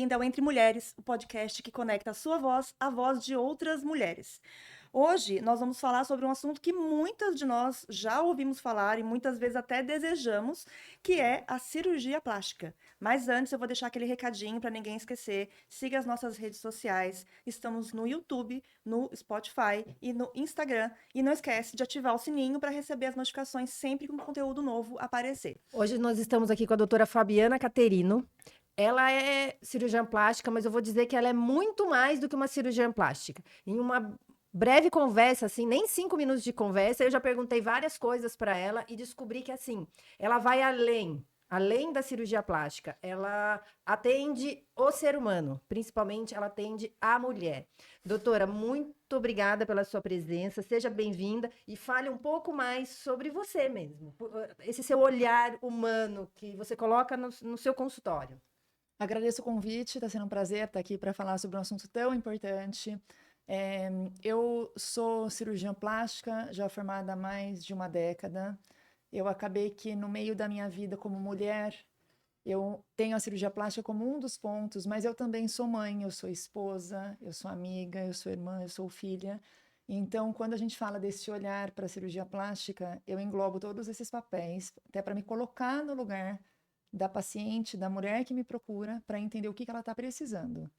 bem-vinda ao Entre Mulheres, o podcast que conecta a sua voz à voz de outras mulheres. Hoje nós vamos falar sobre um assunto que muitas de nós já ouvimos falar e muitas vezes até desejamos, que é a cirurgia plástica. Mas antes eu vou deixar aquele recadinho para ninguém esquecer. Siga as nossas redes sociais. Estamos no YouTube, no Spotify e no Instagram. E não esquece de ativar o sininho para receber as notificações sempre que um conteúdo novo aparecer. Hoje nós estamos aqui com a doutora Fabiana Caterino. Ela é cirurgiã plástica, mas eu vou dizer que ela é muito mais do que uma cirurgiã plástica. Em uma breve conversa, assim, nem 5 minutos de conversa, eu já perguntei várias coisas para ela e descobri que, assim, ela vai além da cirurgia plástica. Ela atende o ser humano, principalmente ela atende a mulher. Doutora, muito obrigada pela sua presença, seja bem-vinda e fale um pouco mais sobre você mesmo, esse seu olhar humano que você coloca no seu consultório. Agradeço o convite, está sendo um prazer estar aqui para falar sobre um assunto tão importante. Eu sou cirurgiã plástica, já formada há mais de uma década. Eu acabei que no meio da minha vida como mulher, eu tenho a cirurgia plástica como um dos pontos, mas eu também sou mãe, eu sou esposa, eu sou amiga, eu sou irmã, eu sou filha. Então, quando a gente fala desse olhar para a cirurgia plástica, eu englobo todos esses papéis, até para me colocar no lugar da paciente, da mulher que me procura, para entender o que ela está precisando.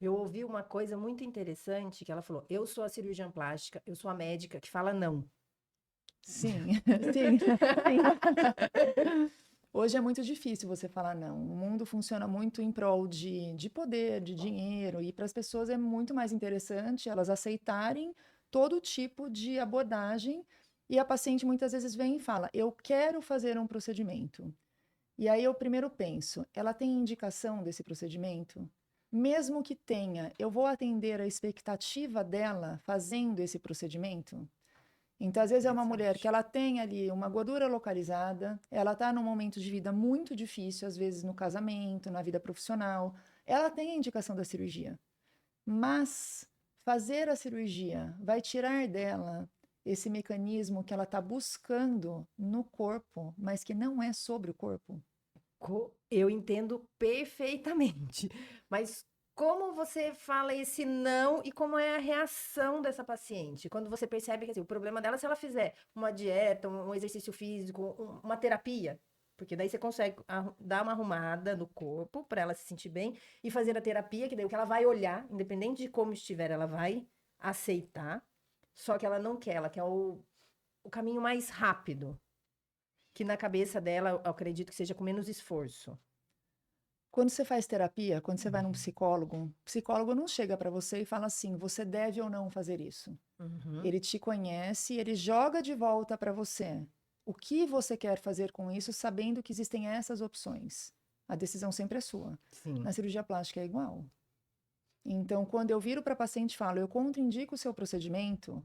Eu ouvi uma coisa muito interessante que ela falou: eu sou a cirurgiã plástica, eu sou a médica que fala não. Sim, sim, sim. Hoje é muito difícil você falar não. O mundo funciona muito em prol de poder, de dinheiro, e para as pessoas é muito mais interessante elas aceitarem todo tipo de abordagem. E a paciente muitas vezes vem e fala: eu quero fazer um procedimento. E aí eu primeiro penso: ela tem indicação desse procedimento? Mesmo que tenha, eu vou atender a expectativa dela fazendo esse procedimento? Então, às vezes é uma mulher que ela tem ali uma gordura localizada, ela está num momento de vida muito difícil, às vezes no casamento, na vida profissional, ela tem a indicação da cirurgia. Mas fazer a cirurgia vai tirar dela esse mecanismo que ela está buscando no corpo, mas que não é sobre o corpo. Eu entendo perfeitamente, mas como você fala esse não e como é a reação dessa paciente? Quando você percebe que assim, o problema dela, se ela fizer uma dieta, um exercício físico, uma terapia, porque daí você consegue dar uma arrumada no corpo para ela se sentir bem e fazer a terapia, que daí o que ela vai olhar, independente de como estiver, ela vai aceitar, só que ela não quer, ela quer o caminho mais rápido, que na cabeça dela, eu acredito que seja com menos esforço. Quando você faz terapia, quando você vai num psicólogo, o psicólogo não chega para você e fala assim: você deve ou não fazer isso. Uhum. Ele te conhece, ele joga de volta para você o que você quer fazer com isso, sabendo que existem essas opções. A decisão sempre é sua. Sim. Na cirurgia plástica é igual. Então, quando eu viro para a paciente e falo: eu contraindico o seu procedimento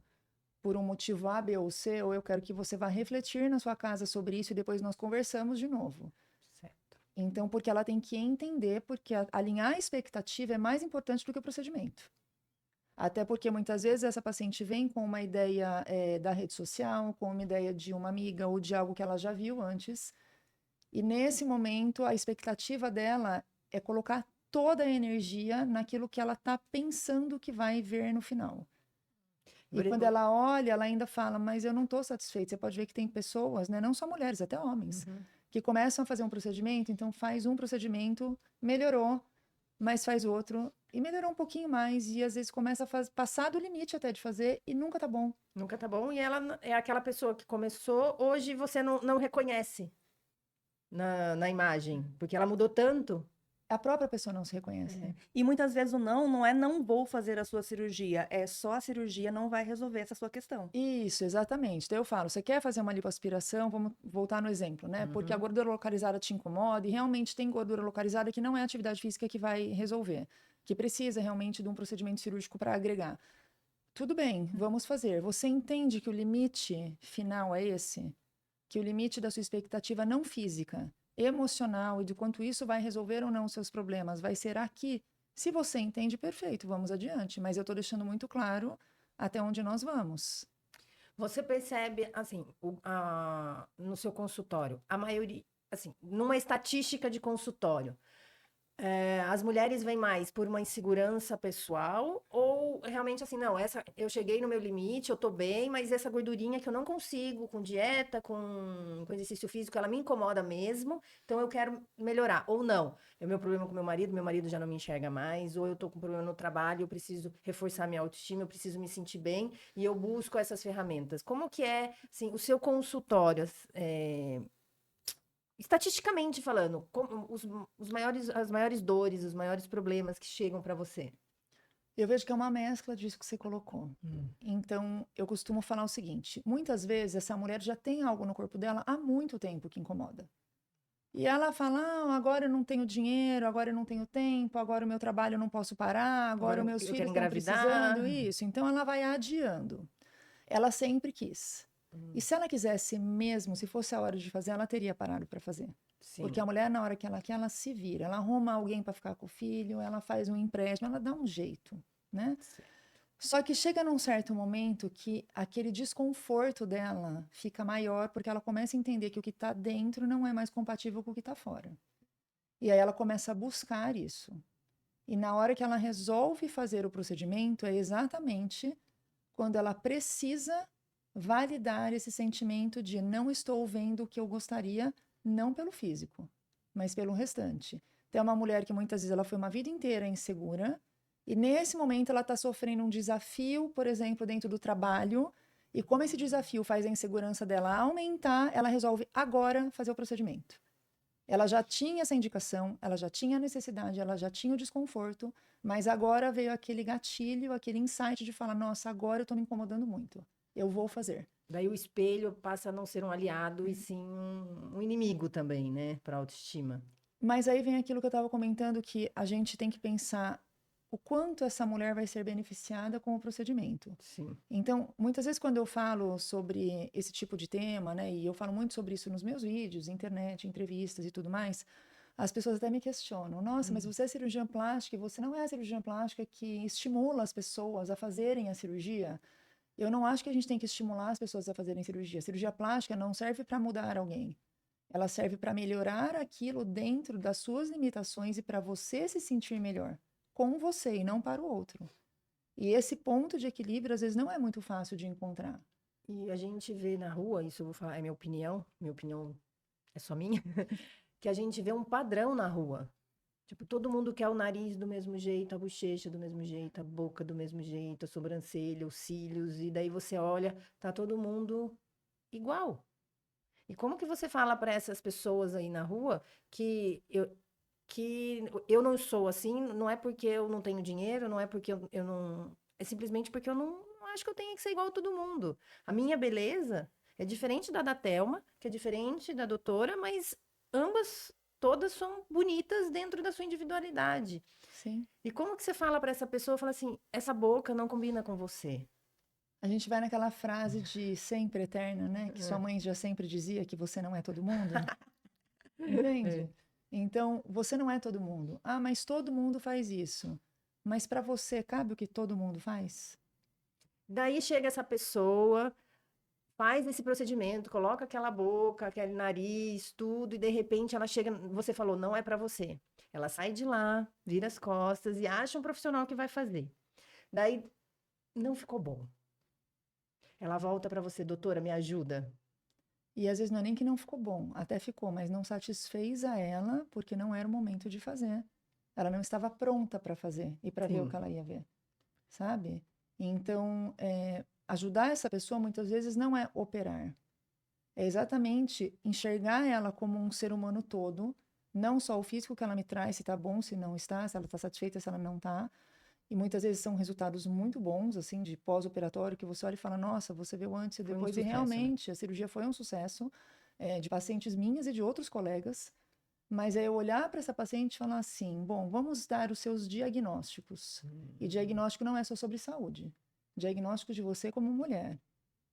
por um motivo A, B ou C, ou eu quero que você vá refletir na sua casa sobre isso e depois nós conversamos de novo. Certo. Então, porque ela tem que entender, porque alinhar a expectativa é mais importante do que o procedimento. Até porque muitas vezes essa paciente vem com uma ideia da rede social, com uma ideia de uma amiga ou de algo que ela já viu antes. E nesse momento, a expectativa dela é colocar toda a energia naquilo que ela está pensando que vai ver no final. E quando ela olha, ela ainda fala: mas eu não estou satisfeita. Você pode ver que tem pessoas, né, não só mulheres, até homens, que começam a fazer um procedimento, então faz um procedimento, melhorou, mas faz outro, e melhorou um pouquinho mais, e às vezes começa a passar do limite até de fazer, e nunca tá bom. Nunca tá bom. E ela é aquela pessoa que começou, hoje você não reconhece na imagem, porque ela mudou tanto. A própria pessoa não se reconhece. E muitas vezes o não é não vou fazer a sua cirurgia, é só a cirurgia não vai resolver essa sua questão. Isso, exatamente. Então eu falo: você quer fazer uma lipoaspiração? Vamos voltar no exemplo, né? Porque a gordura localizada te incomoda, e realmente tem gordura localizada que não é a atividade física que vai resolver, que precisa realmente de um procedimento cirúrgico para agregar. Tudo bem, vamos fazer. Você entende que o limite final é esse? Que o limite da sua expectativa não física, emocional, e de quanto isso vai resolver ou não os seus problemas, vai ser aqui. Se você entende, perfeito, vamos adiante. Mas eu estou deixando muito claro até onde nós vamos. Você percebe, assim, no seu consultório, a maioria, assim, numa estatística de consultório, As mulheres vêm mais por uma insegurança pessoal ou realmente assim, não, eu cheguei no meu limite, eu tô bem, mas essa gordurinha que eu não consigo com dieta, com exercício físico, ela me incomoda mesmo, então eu quero melhorar. Ou não, é o meu problema com meu marido já não me enxerga mais, ou eu tô com problema no trabalho, eu preciso reforçar minha autoestima, eu preciso me sentir bem e eu busco essas ferramentas. Como que é, assim, o seu consultório? Estatisticamente falando, as maiores dores, os maiores problemas que chegam para você. Eu vejo que é uma mescla disso que você colocou. Então, eu costumo falar o seguinte: muitas vezes essa mulher já tem algo no corpo dela há muito tempo que incomoda. E ela fala: ah, agora eu não tenho dinheiro, agora eu não tenho tempo, agora o meu trabalho eu não posso parar, agora os meus eu filhos quero estão engravidar. precisando, isso. Então, ela vai adiando. Ela sempre quis. E se ela quisesse mesmo, se fosse a hora de fazer, ela teria parado para fazer. Sim. Porque a mulher, na hora que ela quer, ela se vira. Ela arruma alguém para ficar com o filho, ela faz um empréstimo, ela dá um jeito, né? Certo. Só que chega num certo momento que aquele desconforto dela fica maior, porque ela começa a entender que o que está dentro não é mais compatível com o que está fora. E aí ela começa a buscar isso. E na hora que ela resolve fazer o procedimento, é exatamente quando ela precisa validar esse sentimento de não estou vendo o que eu gostaria, não pelo físico, mas pelo restante. Tem uma mulher que muitas vezes ela foi uma vida inteira insegura e nesse momento ela está sofrendo um desafio, por exemplo, dentro do trabalho, e como esse desafio faz a insegurança dela aumentar, ela resolve agora fazer o procedimento. Ela já tinha essa indicação, ela já tinha a necessidade, ela já tinha o desconforto, mas agora veio aquele gatilho, aquele insight de falar: nossa, agora eu estou me incomodando muito, eu vou fazer. Daí o espelho passa a não ser um aliado e sim um inimigo também, né, para a autoestima. Mas aí vem aquilo que eu estava comentando, que a gente tem que pensar o quanto essa mulher vai ser beneficiada com o procedimento. Sim. Então, muitas vezes quando eu falo sobre esse tipo de tema, né, e eu falo muito sobre isso nos meus vídeos, internet, entrevistas e tudo mais, as pessoas até me questionam: nossa, mas você é cirurgiã plástica e você não é a cirurgiã plástica que estimula as pessoas a fazerem a cirurgia? Eu não acho que a gente tem que estimular as pessoas a fazerem cirurgia. A cirurgia plástica não serve para mudar alguém. Ela serve para melhorar aquilo dentro das suas limitações e para você se sentir melhor com você e não para o outro. E esse ponto de equilíbrio, às vezes, não é muito fácil de encontrar. E a gente vê na rua, isso eu vou falar, é minha opinião é só minha, que a gente vê um padrão na rua. Tipo, todo mundo quer o nariz do mesmo jeito, a bochecha do mesmo jeito, a boca do mesmo jeito, a sobrancelha, os cílios, e daí você olha, tá todo mundo igual. E como que você fala para essas pessoas aí na rua que eu não sou assim, não é porque eu não tenho dinheiro, não é porque eu não. É simplesmente porque eu não acho que eu tenho que ser igual a todo mundo. A minha beleza é diferente da Thelma, que é diferente da doutora, mas ambas, todas são bonitas dentro da sua individualidade. Sim. E como que você fala para essa pessoa, fala assim, essa boca não combina com você? A gente vai naquela frase de sempre eterna, né? Que sua mãe já sempre dizia que você não é todo mundo. Entende? Então, você não é todo mundo. Ah, mas todo mundo faz isso. Mas para você, cabe o que todo mundo faz? Daí chega essa pessoa, faz esse procedimento, coloca aquela boca, aquele nariz, tudo, e de repente ela chega, você falou, não é pra você. Ela sai de lá, vira as costas e acha um profissional que vai fazer. Daí não ficou bom. Ela volta pra você, doutora, me ajuda. E às vezes não é nem que não ficou bom, até ficou, mas não satisfez a ela porque não era o momento de fazer. Ela não estava pronta para fazer e para ver o Sim. que ela ia ver, sabe? Então, ajudar essa pessoa muitas vezes não é operar, é exatamente enxergar ela como um ser humano todo, não só o físico que ela me traz, se está bom, se não está, se ela está satisfeita, se ela não está. E muitas vezes são resultados muito bons, assim, de pós-operatório, que você olha e fala: nossa, você viu antes e Foi um depois. E sucesso, né? realmente, a cirurgia foi um sucesso, de pacientes minhas e de outros colegas. Mas é eu olhar para essa paciente e falar assim: bom, vamos dar os seus diagnósticos. E diagnóstico não é só sobre saúde. Diagnóstico de você como mulher.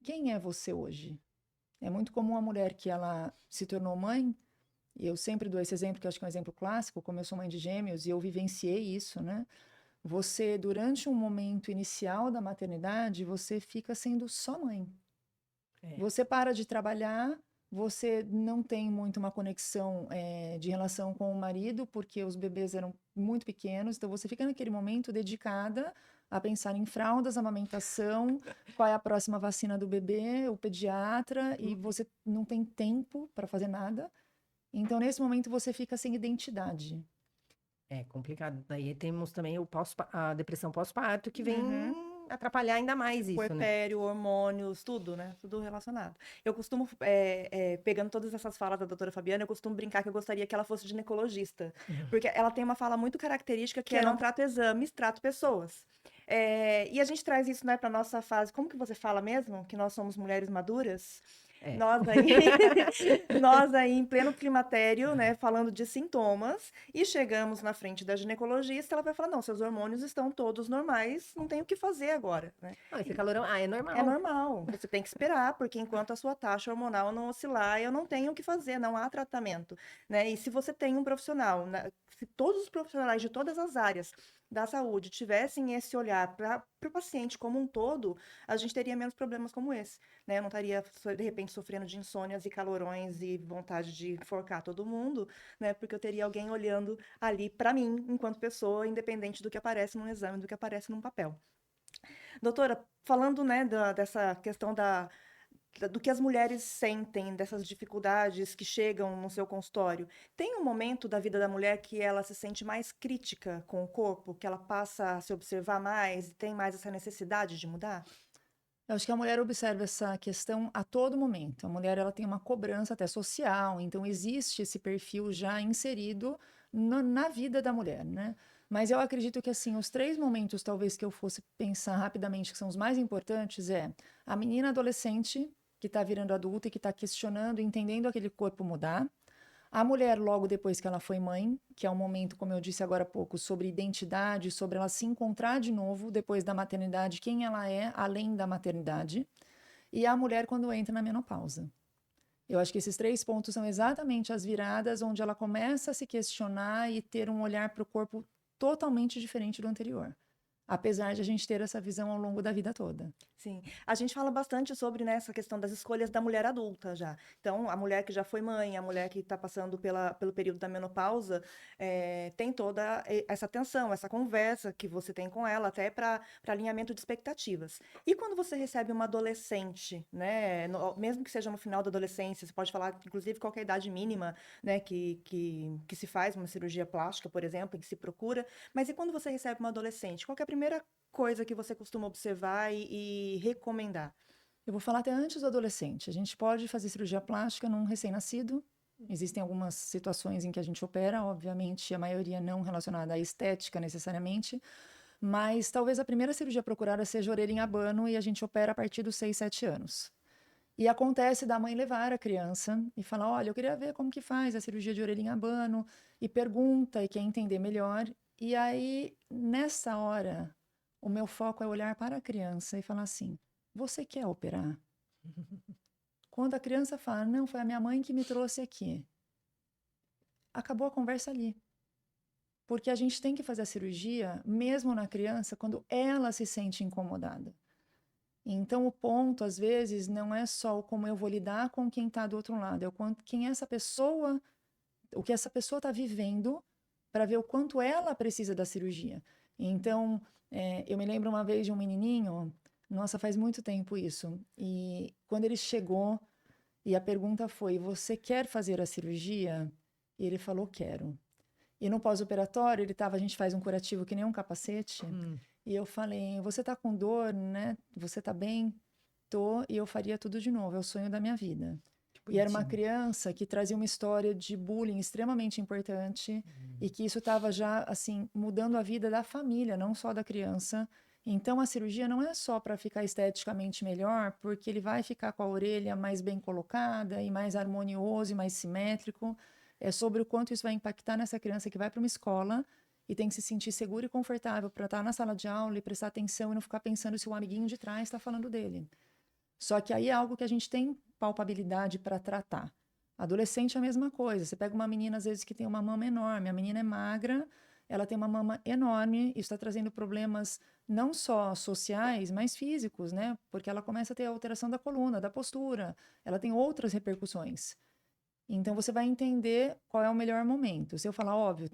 Quem é você hoje? É muito comum a mulher que ela se tornou mãe, e eu sempre dou esse exemplo, que eu acho que é um exemplo clássico, como eu sou mãe de gêmeos, e eu vivenciei isso, né? Você, durante um momento inicial da maternidade, você fica sendo só mãe. É. Você para de trabalhar, você não tem muito uma conexão de relação com o marido, porque os bebês eram muito pequenos, então você fica naquele momento dedicada a pensar em fraldas, amamentação, qual é a próxima vacina do bebê, o pediatra, e você não tem tempo para fazer nada. Então, nesse momento, você fica sem identidade. É complicado. Daí temos também a depressão pós-parto, que vem atrapalhar ainda mais isso, né? Puerpério, hormônios, tudo, né? Tudo relacionado. Eu costumo, pegando todas essas falas da doutora Fabiana, eu costumo brincar que eu gostaria que ela fosse ginecologista. Porque ela tem uma fala muito característica que é não trato exames, trato pessoas. E a gente traz isso, né, para nossa fase. Como que você fala mesmo? Que nós somos mulheres maduras? É. Nós aí em pleno climatério, né, falando de sintomas, e chegamos na frente da ginecologista, ela vai falar, não, seus hormônios estão todos normais, não tem o que fazer agora, né? Não, esse calorão, é normal. É normal, você tem que esperar, porque enquanto a sua taxa hormonal não oscilar, eu não tenho o que fazer, não há tratamento, né? E se você tem um profissional, se todos os profissionais de todas as áreas da saúde tivessem esse olhar para o paciente como um todo, a gente teria menos problemas como esse, né? Eu não estaria, de repente, sofrendo de insônias e calorões e vontade de enforcar todo mundo, né? Porque eu teria alguém olhando ali para mim, enquanto pessoa, independente do que aparece num exame, do que aparece num papel. Doutora, falando, né, dessa questão do que as mulheres sentem, dessas dificuldades que chegam no seu consultório, tem um momento da vida da mulher que ela se sente mais crítica com o corpo, que ela passa a se observar mais e tem mais essa necessidade de mudar? Eu acho que a mulher observa essa questão a todo momento. A mulher ela tem uma cobrança até social, então existe esse perfil já inserido na vida da mulher, né? Mas eu acredito que assim, os 3 momentos talvez que eu fosse pensar rapidamente que são os mais importantes a menina adolescente que está virando adulta e que está questionando, entendendo aquele corpo mudar. A mulher, logo depois que ela foi mãe, que é um momento, como eu disse agora há pouco, sobre identidade, sobre ela se encontrar de novo depois da maternidade, quem ela é além da maternidade. E a mulher quando entra na menopausa. Eu acho que esses 3 pontos são exatamente as viradas onde ela começa a se questionar e ter um olhar para o corpo totalmente diferente do anterior. Apesar de a gente ter essa visão ao longo da vida toda. Sim, a gente fala bastante sobre, né, essa questão das escolhas da mulher adulta já. Então, a mulher que já foi mãe, a mulher que está passando pelo período da menopausa, tem toda essa tensão, essa conversa que você tem com ela, até para alinhamento de expectativas. E quando você recebe uma adolescente, né, mesmo que seja no final da adolescência, você pode falar, inclusive, qual que é a idade mínima, né, que se faz uma cirurgia plástica, por exemplo, que se procura, mas e quando você recebe uma adolescente, qual que é a primeira coisa que você costuma observar e recomendar? Eu vou falar até antes do adolescente. A gente pode fazer cirurgia plástica num recém-nascido. Existem algumas situações em que a gente opera, obviamente, a maioria não relacionada à estética necessariamente, mas talvez a primeira cirurgia procurada seja orelha em abano e a gente opera a partir dos 6, 7 anos. E acontece da mãe levar a criança e falar, olha, eu queria ver como que faz a cirurgia de orelha em abano, e pergunta e quer entender melhor. E aí, nessa hora, o meu foco é olhar para a criança e falar assim, você quer operar? Quando a criança fala, não, foi a minha mãe que me trouxe aqui. Acabou a conversa ali. Porque a gente tem que fazer a cirurgia, mesmo na criança, quando ela se sente incomodada. Então, o ponto, às vezes, não é só o como eu vou lidar com quem está do outro lado, é quem essa pessoa, o que essa pessoa está vivendo, para ver o quanto ela precisa da cirurgia. Então, eu me lembro uma vez de um menininho, nossa, faz muito tempo isso, e quando ele chegou, e a pergunta foi, você quer fazer a cirurgia? E ele falou, quero. E no pós-operatório, a gente faz um curativo que nem um capacete, e eu falei, você tá com dor, né? Você tá bem? Tô, e eu faria tudo de novo, é o sonho da minha vida. E era uma criança que trazia uma história de bullying extremamente importante e que isso estava já, assim, mudando a vida da família, não só da criança. Então, a cirurgia não é só para ficar esteticamente melhor, porque ele vai ficar com a orelha mais bem colocada e mais harmonioso e mais simétrico. É sobre o quanto isso vai impactar nessa criança que vai para uma escola e tem que se sentir seguro e confortável para estar na sala de aula e prestar atenção e não ficar pensando se o amiguinho de trás está falando dele. Só que aí é algo que a gente tem palpabilidade para tratar. Adolescente é a mesma coisa. Você pega uma menina, às vezes, que tem uma mama enorme, a menina é magra, ela tem uma mama enorme, isso está trazendo problemas não só sociais, mas físicos, né? Porque ela começa a ter alteração da coluna, da postura, ela tem outras repercussões. Então, você vai entender qual é o melhor momento. Se eu falar, óbvio,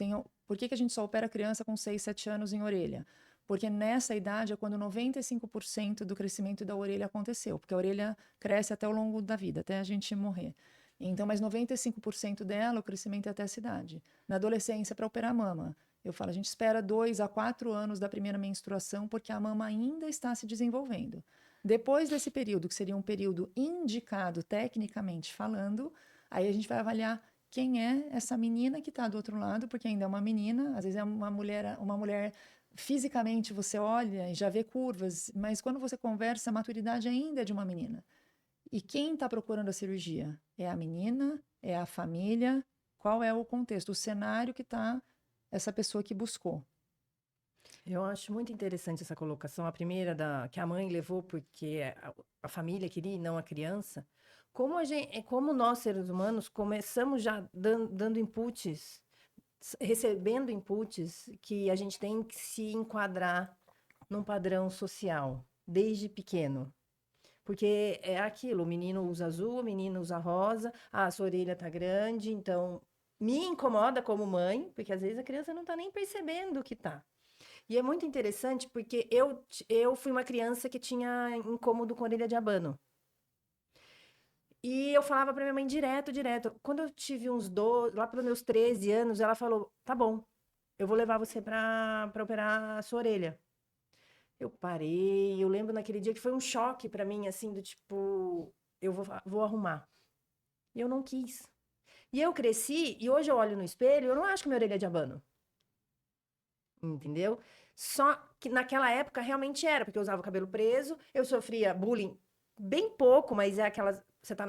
por que a gente só opera criança com 6, 7 anos em orelha? Porque nessa idade é quando 95% do crescimento da orelha aconteceu, porque a orelha cresce até o longo da vida, até a gente morrer. Então, mas 95% dela, o crescimento é até essa idade. Na adolescência, para operar a mama, eu falo, a gente espera 2 a 4 anos da primeira menstruação, porque a mama ainda está se desenvolvendo. Depois desse período, que seria um período indicado tecnicamente falando, aí a gente vai avaliar quem é essa menina que está do outro lado, porque ainda é uma menina, às vezes é uma mulher fisicamente você olha e já vê curvas, mas quando você conversa, a maturidade ainda é de uma menina. E quem está procurando a cirurgia? É a menina? É a família? Qual é o contexto, o cenário que está essa pessoa que buscou? Eu acho muito interessante essa colocação, a primeira que a mãe levou porque a família queria e não a criança. Como nós, seres humanos, começamos já dando inputs, recebendo inputs que a gente tem que se enquadrar num padrão social, desde pequeno. Porque é aquilo, o menino usa azul, o menino usa rosa, a sua orelha tá grande, então me incomoda como mãe, porque às vezes a criança não tá nem percebendo o que tá. E é muito interessante porque eu fui uma criança que tinha incômodo com a orelha de abano. E eu falava pra minha mãe direto. Quando eu tive lá pelos meus 13 anos, ela falou, tá bom, eu vou levar você pra operar a sua orelha. Eu parei, eu lembro naquele dia que foi um choque pra mim, assim, do tipo, eu vou arrumar. E eu não quis. E eu cresci, e hoje eu olho no espelho, eu não acho que minha orelha é de abano. Entendeu? Só que naquela época realmente era, porque eu usava o cabelo preso, eu sofria bullying bem pouco, mas é aquelas. Você tá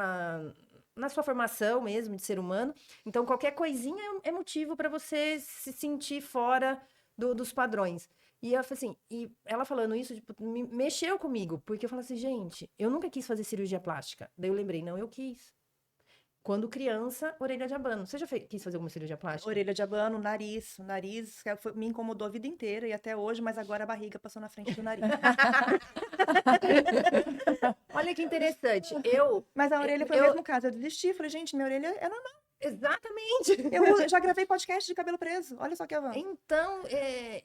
na sua formação mesmo de ser humano, então qualquer coisinha é motivo pra você se sentir fora dos padrões. E eu falei assim, e ela falando isso, tipo, mexeu comigo, porque eu falei assim, gente, eu nunca quis fazer cirurgia plástica. Daí eu lembrei, não, eu quis. Quando criança, orelha de abano. Você já quis fazer alguma cirurgia plástica? Orelha de abano, nariz. O nariz me incomodou a vida inteira e até hoje, mas agora a barriga passou na frente do nariz. Olha que interessante. Mas a orelha foi o mesmo caso. Eu desisti, falei, gente, minha orelha é normal. Exatamente. Eu já gravei podcast de cabelo preso. Olha só que avanço. Então,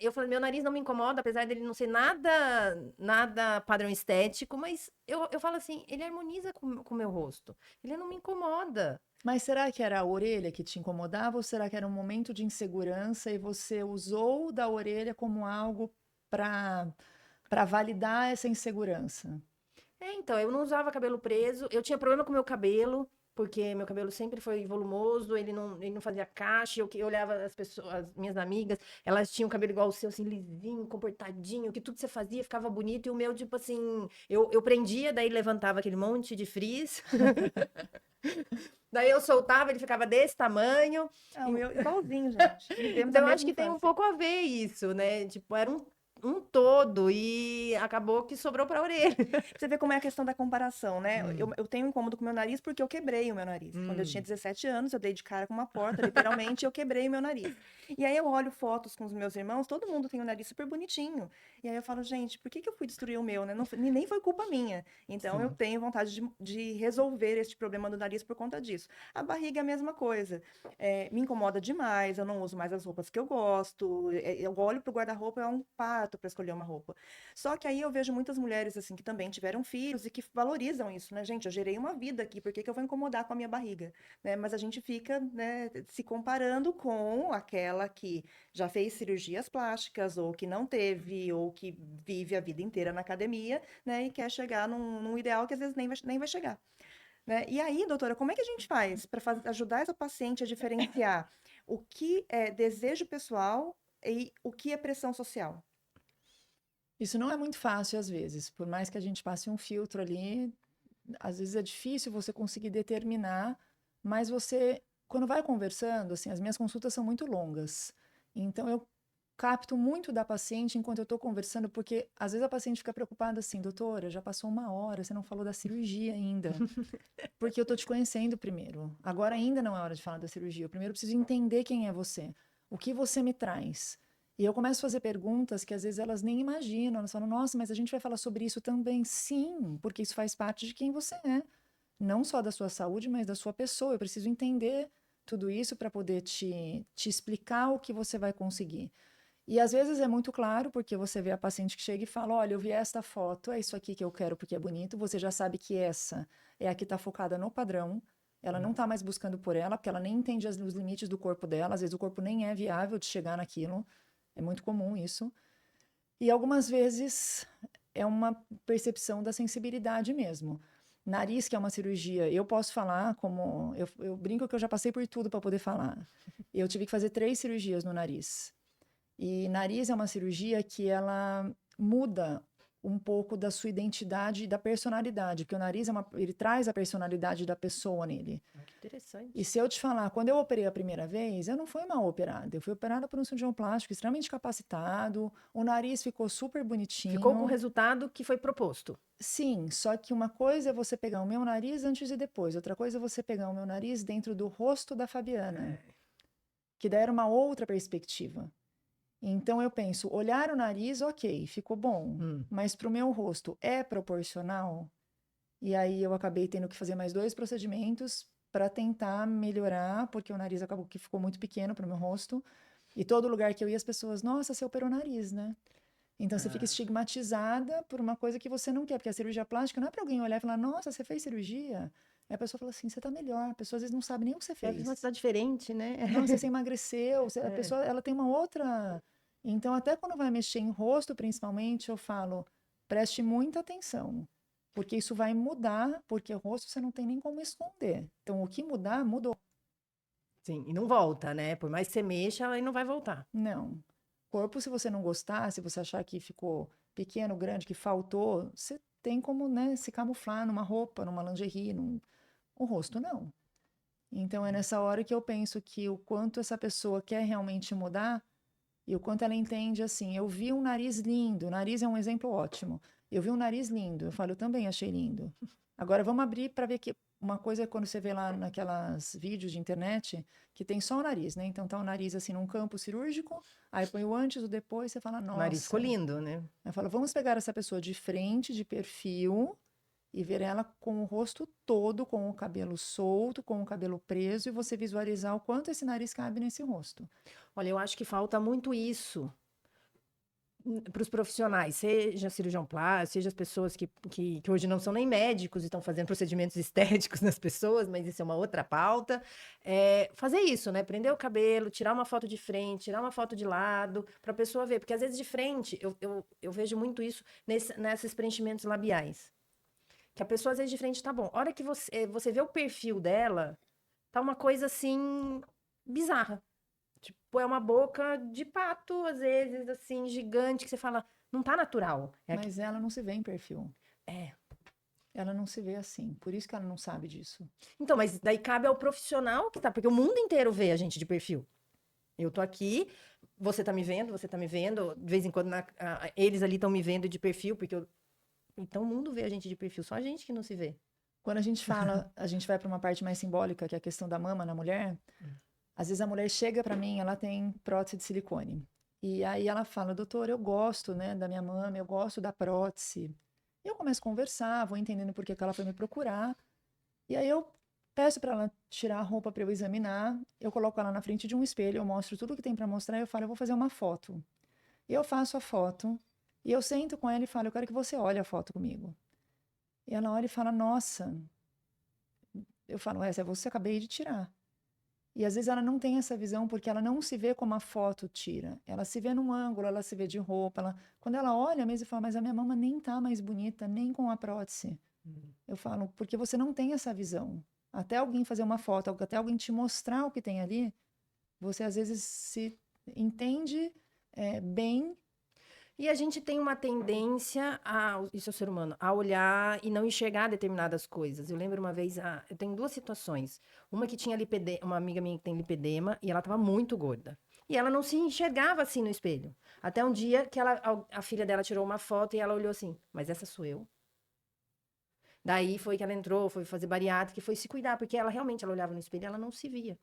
eu falei, meu nariz não me incomoda, apesar dele não ser nada padrão estético, mas eu falo assim, ele harmoniza com o meu rosto. Ele não me incomoda. Mas será que era a orelha que te incomodava ou será que era um momento de insegurança e você usou da orelha como algo para validar essa insegurança? Então, eu não usava cabelo preso, eu tinha problema com meu cabelo, porque meu cabelo sempre foi volumoso, ele não fazia cacho, eu olhava as pessoas, as minhas amigas, elas tinham cabelo igual o seu, assim, lisinho, comportadinho, que tudo que você fazia ficava bonito, e o meu, tipo assim, eu prendia, daí levantava aquele monte de frizz, daí eu soltava, ele ficava desse tamanho. O meu igualzinho, gente. Então, eu acho que tem um pouco a ver isso, né? Tipo, era um todo e acabou que sobrou pra orelha. Você vê como é a questão da comparação, né? Eu tenho incômodo com o meu nariz porque eu quebrei o meu nariz. Quando eu tinha 17 anos, eu dei de cara com uma porta, literalmente, eu quebrei o meu nariz. E aí eu olho fotos com os meus irmãos, todo mundo tem um nariz super bonitinho. E aí eu falo, gente, por que eu fui destruir o meu, né? Nem foi culpa minha. Então eu tenho vontade de resolver este problema do nariz por conta disso. A barriga é a mesma coisa. Me incomoda demais, eu não uso mais as roupas que eu gosto. Eu olho pro guarda-roupa, é um parto para escolher uma roupa. Só que aí eu vejo muitas mulheres assim que também tiveram filhos e que valorizam isso, né? Gente, eu gerei uma vida aqui, por que eu vou incomodar com a minha barriga? Né? Mas a gente fica, né, se comparando com aquela que já fez cirurgias plásticas, ou que não teve, ou que vive a vida inteira na academia, né? E quer chegar num ideal que às vezes nem vai chegar. Né? E aí, doutora, como é que a gente faz para ajudar essa paciente a diferenciar o que é desejo pessoal e o que é pressão social? Isso não é muito fácil às vezes, por mais que a gente passe um filtro ali, às vezes é difícil você conseguir determinar, mas você, quando vai conversando, assim, as minhas consultas são muito longas, então eu capto muito da paciente enquanto eu estou conversando, porque às vezes a paciente fica preocupada assim, doutora, já passou 1 hora, você não falou da cirurgia ainda, porque eu estou te conhecendo primeiro, agora ainda não é hora de falar da cirurgia, eu primeiro preciso entender quem é você, o que você me traz. E eu começo a fazer perguntas que às vezes elas nem imaginam. Elas falam, nossa, mas a gente vai falar sobre isso também. Sim, porque isso faz parte de quem você é. Não só da sua saúde, mas da sua pessoa. Eu preciso entender tudo isso para poder te explicar o que você vai conseguir. E às vezes é muito claro, porque você vê a paciente que chega e fala, olha, eu vi esta foto, é isso aqui que eu quero porque é bonito. Você já sabe que essa é a que está focada no padrão. Ela não está mais buscando por ela, porque ela nem entende os limites do corpo dela. Às vezes o corpo nem é viável de chegar naquilo. É muito comum isso. E algumas vezes é uma percepção da sensibilidade mesmo. Nariz, que é uma cirurgia, eu posso falar como... Eu brinco que eu já passei por tudo para poder falar. Eu tive que fazer 3 cirurgias no nariz. E nariz é uma cirurgia que ela muda um pouco da sua identidade e da personalidade, porque o nariz ele traz a personalidade da pessoa nele. Que interessante. E se eu te falar, quando eu operei a primeira vez, eu não fui mal operada. Eu fui operada por um cirurgião plástico extremamente capacitado, o nariz ficou super bonitinho. Ficou com o resultado que foi proposto. Sim, só que uma coisa é você pegar o meu nariz antes e depois, outra coisa é você pegar o meu nariz dentro do rosto da Fabiana, que daí era uma outra perspectiva. Então eu penso, olhar o nariz, ok, ficou bom, mas para o meu rosto é proporcional? E aí eu acabei tendo que fazer mais 2 procedimentos para tentar melhorar, porque o nariz acabou que ficou muito pequeno para o meu rosto. E todo lugar que eu ia, as pessoas, nossa, você operou o nariz, né? Então você fica estigmatizada por uma coisa que você não quer, porque a cirurgia plástica não é para alguém olhar e falar, nossa, você fez cirurgia? Aí a pessoa fala assim, você tá melhor. A pessoa às vezes não sabe nem o que você É fez. uma cidade diferente, né? Nossa, você emagreceu. A pessoa, ela tem uma outra... Então, até quando vai mexer em rosto, principalmente, eu falo, preste muita atenção. Porque isso vai mudar, porque o rosto você não tem nem como esconder. Então, o que mudar, mudou. Sim, e não volta, né? Por mais que você mexa, aí não vai voltar. Não. Corpo, se você não gostar, se você achar que ficou pequeno, grande, que faltou, você tem como, né, se camuflar numa roupa, numa lingerie, o rosto não. Então, é nessa hora que eu penso que o quanto essa pessoa quer realmente mudar e o quanto ela entende assim, eu vi um nariz lindo, o nariz é um exemplo ótimo. Eu vi um nariz lindo, eu falo, eu também achei lindo. Agora vamos abrir para ver que uma coisa é quando você vê lá naquelas vídeos de internet que tem só o nariz, né? Então tá o nariz assim num campo cirúrgico, aí põe o antes, o depois, você fala, O nariz ficou nossa. lindo, né? Eu falo, vamos pegar essa pessoa de frente, de perfil, e ver ela com o rosto todo, com o cabelo solto, com o cabelo preso, e você visualizar o quanto esse nariz cabe nesse rosto. Olha, eu acho que falta muito isso para os profissionais, seja cirurgião plástico, seja as pessoas que hoje não são nem médicos e estão fazendo procedimentos estéticos nas pessoas, mas isso é uma outra pauta. Fazer isso, né? Prender o cabelo, tirar uma foto de frente, tirar uma foto de lado, para a pessoa ver. Porque às vezes de frente, eu vejo muito isso nesses preenchimentos labiais. Que a pessoa às vezes de frente tá bom. A hora que você vê o perfil dela, tá uma coisa assim bizarra. Tipo, é uma boca de pato, às vezes, assim, gigante, que você fala, não tá natural. Mas ela não se vê em perfil. É. Ela não se vê assim. Por isso que ela não sabe disso. Então, mas daí cabe ao profissional que tá, porque o mundo inteiro vê a gente de perfil. Eu tô aqui, você tá me vendo, de vez em quando eles ali estão me vendo de perfil, porque então o mundo vê a gente de perfil, só a gente que não se vê. Quando a gente fala, a gente vai para uma parte mais simbólica, que é a questão da mama na mulher. Às vezes a mulher chega para mim, ela tem prótese de silicone. E aí ela fala, doutor, eu gosto, né, da minha mama, eu gosto da prótese. E eu começo a conversar, vou entendendo por que ela foi me procurar. E aí eu peço para ela tirar a roupa para eu examinar. Eu coloco ela na frente de um espelho, eu mostro tudo que tem para mostrar e eu falo, eu vou fazer uma foto. Eu faço a foto e eu sento com ela e falo, eu quero que você olhe a foto comigo. E ela olha e fala, nossa. Eu falo, essa é você, acabei de tirar. E às vezes ela não tem essa visão porque ela não se vê como a foto tira. Ela se vê num ângulo, ela se vê de roupa. Quando ela olha mesmo e fala, mas a minha mama nem tá mais bonita, nem com a prótese. Eu falo, porque você não tem essa visão. Até alguém fazer uma foto, até alguém te mostrar o que tem ali, você às vezes se entende bem. E a gente tem uma tendência, isso é o ser humano, a olhar e não enxergar determinadas coisas. Eu lembro uma vez, eu tenho 2 situações. Uma que tinha lipedema, uma amiga minha que tem lipedema, e ela estava muito gorda. E ela não se enxergava assim no espelho. Até um dia que a filha dela tirou uma foto e ela olhou assim, mas essa sou eu? Daí foi que ela entrou, foi fazer bariátrica e foi se cuidar, porque ela realmente ela olhava no espelho e ela não se via.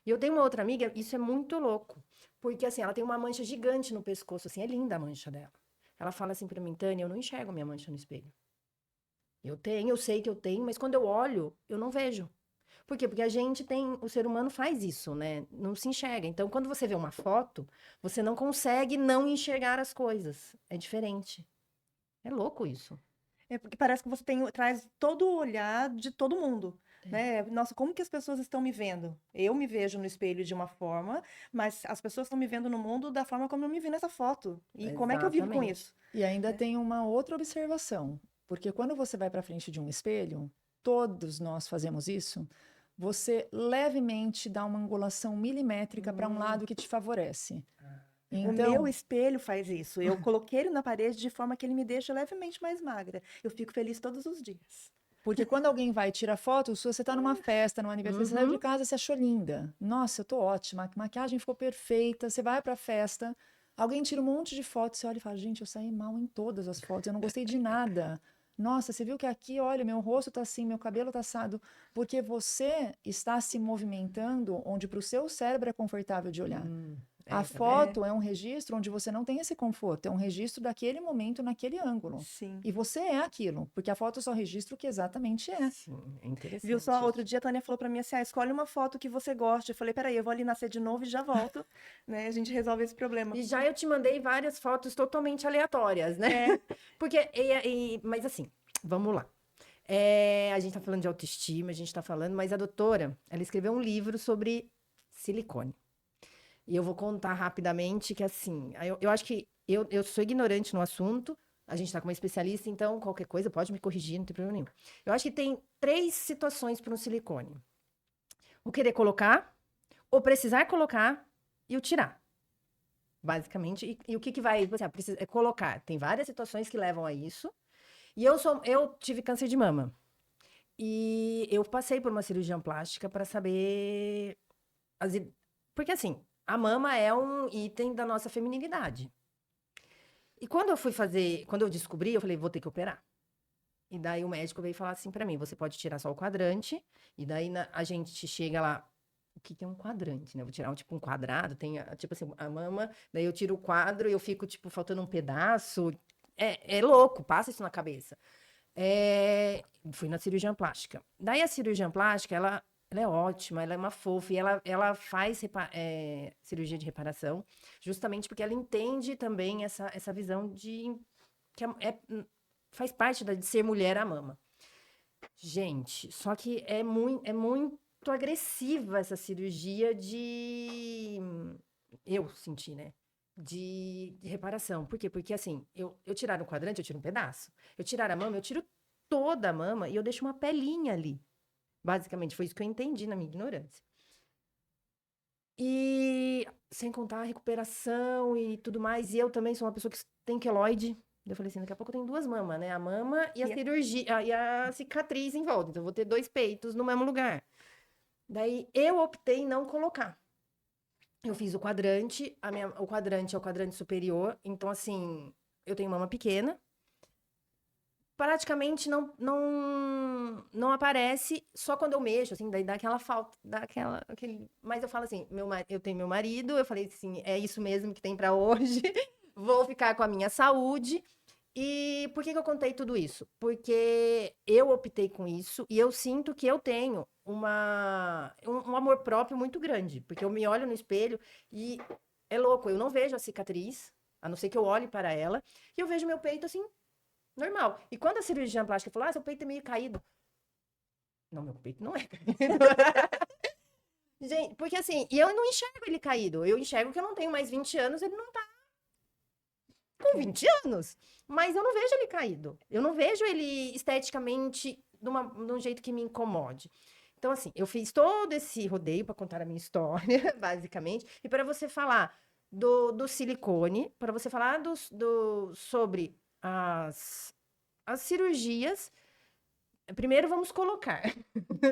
E eu tenho uma outra amiga, isso é muito louco. Porque, assim, ela tem uma mancha gigante no pescoço, assim, é linda a mancha dela. Ela fala assim pra mim, Tânia, eu não enxergo minha mancha no espelho. Eu sei que eu tenho, mas quando eu olho, eu não vejo. Por quê? Porque a gente tem, o ser humano faz isso, né? Não se enxerga. Então, quando você vê uma foto, você não consegue não enxergar as coisas. É diferente. É louco isso. É porque parece que você traz todo o olhar de todo mundo, né? Nossa, como que as pessoas estão me vendo? Eu me vejo no espelho de uma forma, mas as pessoas estão me vendo no mundo da forma como eu me vi nessa foto. E como é que eu vivo com Exatamente. isso? E ainda tem uma outra observação, porque quando você vai para frente de um espelho, todos nós fazemos isso, você levemente dá uma angulação milimétrica para um lado que te favorece. O meu Então, espelho faz isso. Eu coloquei ele na parede de forma que ele me deixa levemente mais magra. Eu fico feliz todos os dias. porque quando alguém vai tirar foto sua, você está numa festa, num aniversário, você saiu de casa, você achou linda. Nossa, eu tô ótima, a maquiagem ficou perfeita, você vai para a festa, alguém tira um monte de fotos, você olha e fala, gente, eu saí mal em todas as fotos, eu não gostei de nada. Nossa, você viu que aqui, olha, meu rosto tá assim, meu cabelo tá assado, porque você está se movimentando onde para o seu cérebro é confortável de olhar. A foto é um registro onde você não tem esse conforto, é um registro daquele momento, naquele ângulo. Sim. E você é aquilo, porque a foto só registra o que exatamente é. Sim, é interessante. Viu só? Outro isso. dia a Tânia falou pra mim assim: escolhe uma foto que você goste. Eu falei: peraí, eu vou ali nascer de novo e já volto, né? A gente resolve esse problema. E já eu te mandei várias fotos totalmente aleatórias, né? É. Porque, mas assim, vamos lá. A gente tá falando de autoestima, a gente tá falando, mas a doutora, ela escreveu um livro sobre silicone. E eu vou contar rapidamente que, assim, eu acho que eu sou ignorante no assunto, a gente tá com uma especialista, então qualquer coisa pode me corrigir, não tem problema nenhum. Eu acho que tem 3 situações para um silicone: o querer colocar, o precisar colocar e o tirar. Basicamente, e o que que vai, assim, precisa colocar. Tem várias situações que levam a isso. E eu tive câncer de mama. E eu passei por uma cirurgia plástica para saber porque assim, a mama é um item da nossa feminilidade. E quando eu descobri, eu falei, vou ter que operar. E daí o médico veio falar assim para mim, você pode tirar só o quadrante, e daí a gente chega lá, o que que é um quadrante, né? Eu vou tirar tipo um quadrado, tem tipo assim, a mama, daí eu tiro o quadro e eu fico tipo faltando um pedaço. É louco, passa isso na cabeça. Fui na cirurgia plástica. Daí a cirurgia plástica, ela é ótima, ela é uma fofa, e ela faz cirurgia de reparação, justamente porque ela entende também essa visão de que faz parte de ser mulher a mama. Gente, só que é muito agressiva essa cirurgia eu senti, né? De reparação. Por quê? Porque assim, eu tirar um quadrante, eu tiro um pedaço. Eu tirar a mama, eu tiro toda a mama e eu deixo uma pelinha ali. Basicamente, foi isso que eu entendi na minha ignorância. E sem contar a recuperação e tudo mais. E eu também sou uma pessoa que tem queloide. Eu falei assim, daqui a pouco eu tenho 2 mamas, né? A mama e a cirurgia, e a cicatriz em volta. Então, eu vou ter 2 peitos no mesmo lugar. Daí, eu optei em não colocar. Eu fiz o quadrante, o quadrante é o quadrante superior. Então, assim, eu tenho mama pequena. Praticamente não aparece, só quando eu mexo, assim, daí dá aquela falta, mas eu falo assim, eu tenho meu marido, eu falei assim, é isso mesmo que tem pra hoje, vou ficar com a minha saúde. E por que eu contei tudo isso? Porque eu optei com isso e eu sinto que eu tenho um amor próprio muito grande, porque eu me olho no espelho e é louco, eu não vejo a cicatriz, a não ser que eu olhe para ela, e eu vejo meu peito assim, normal. E quando a cirurgiã plástica falou, seu peito é meio caído. Não, meu peito não é caído. Gente, porque assim, e eu não enxergo ele caído. Eu enxergo que eu não tenho mais 20 anos, ele não tá com 20 anos. Mas eu não vejo ele caído. Eu não vejo ele esteticamente de um jeito que me incomode. Então, assim, eu fiz todo esse rodeio para contar a minha história, basicamente, e para você falar do silicone, para você falar sobre as cirurgias. Primeiro vamos colocar,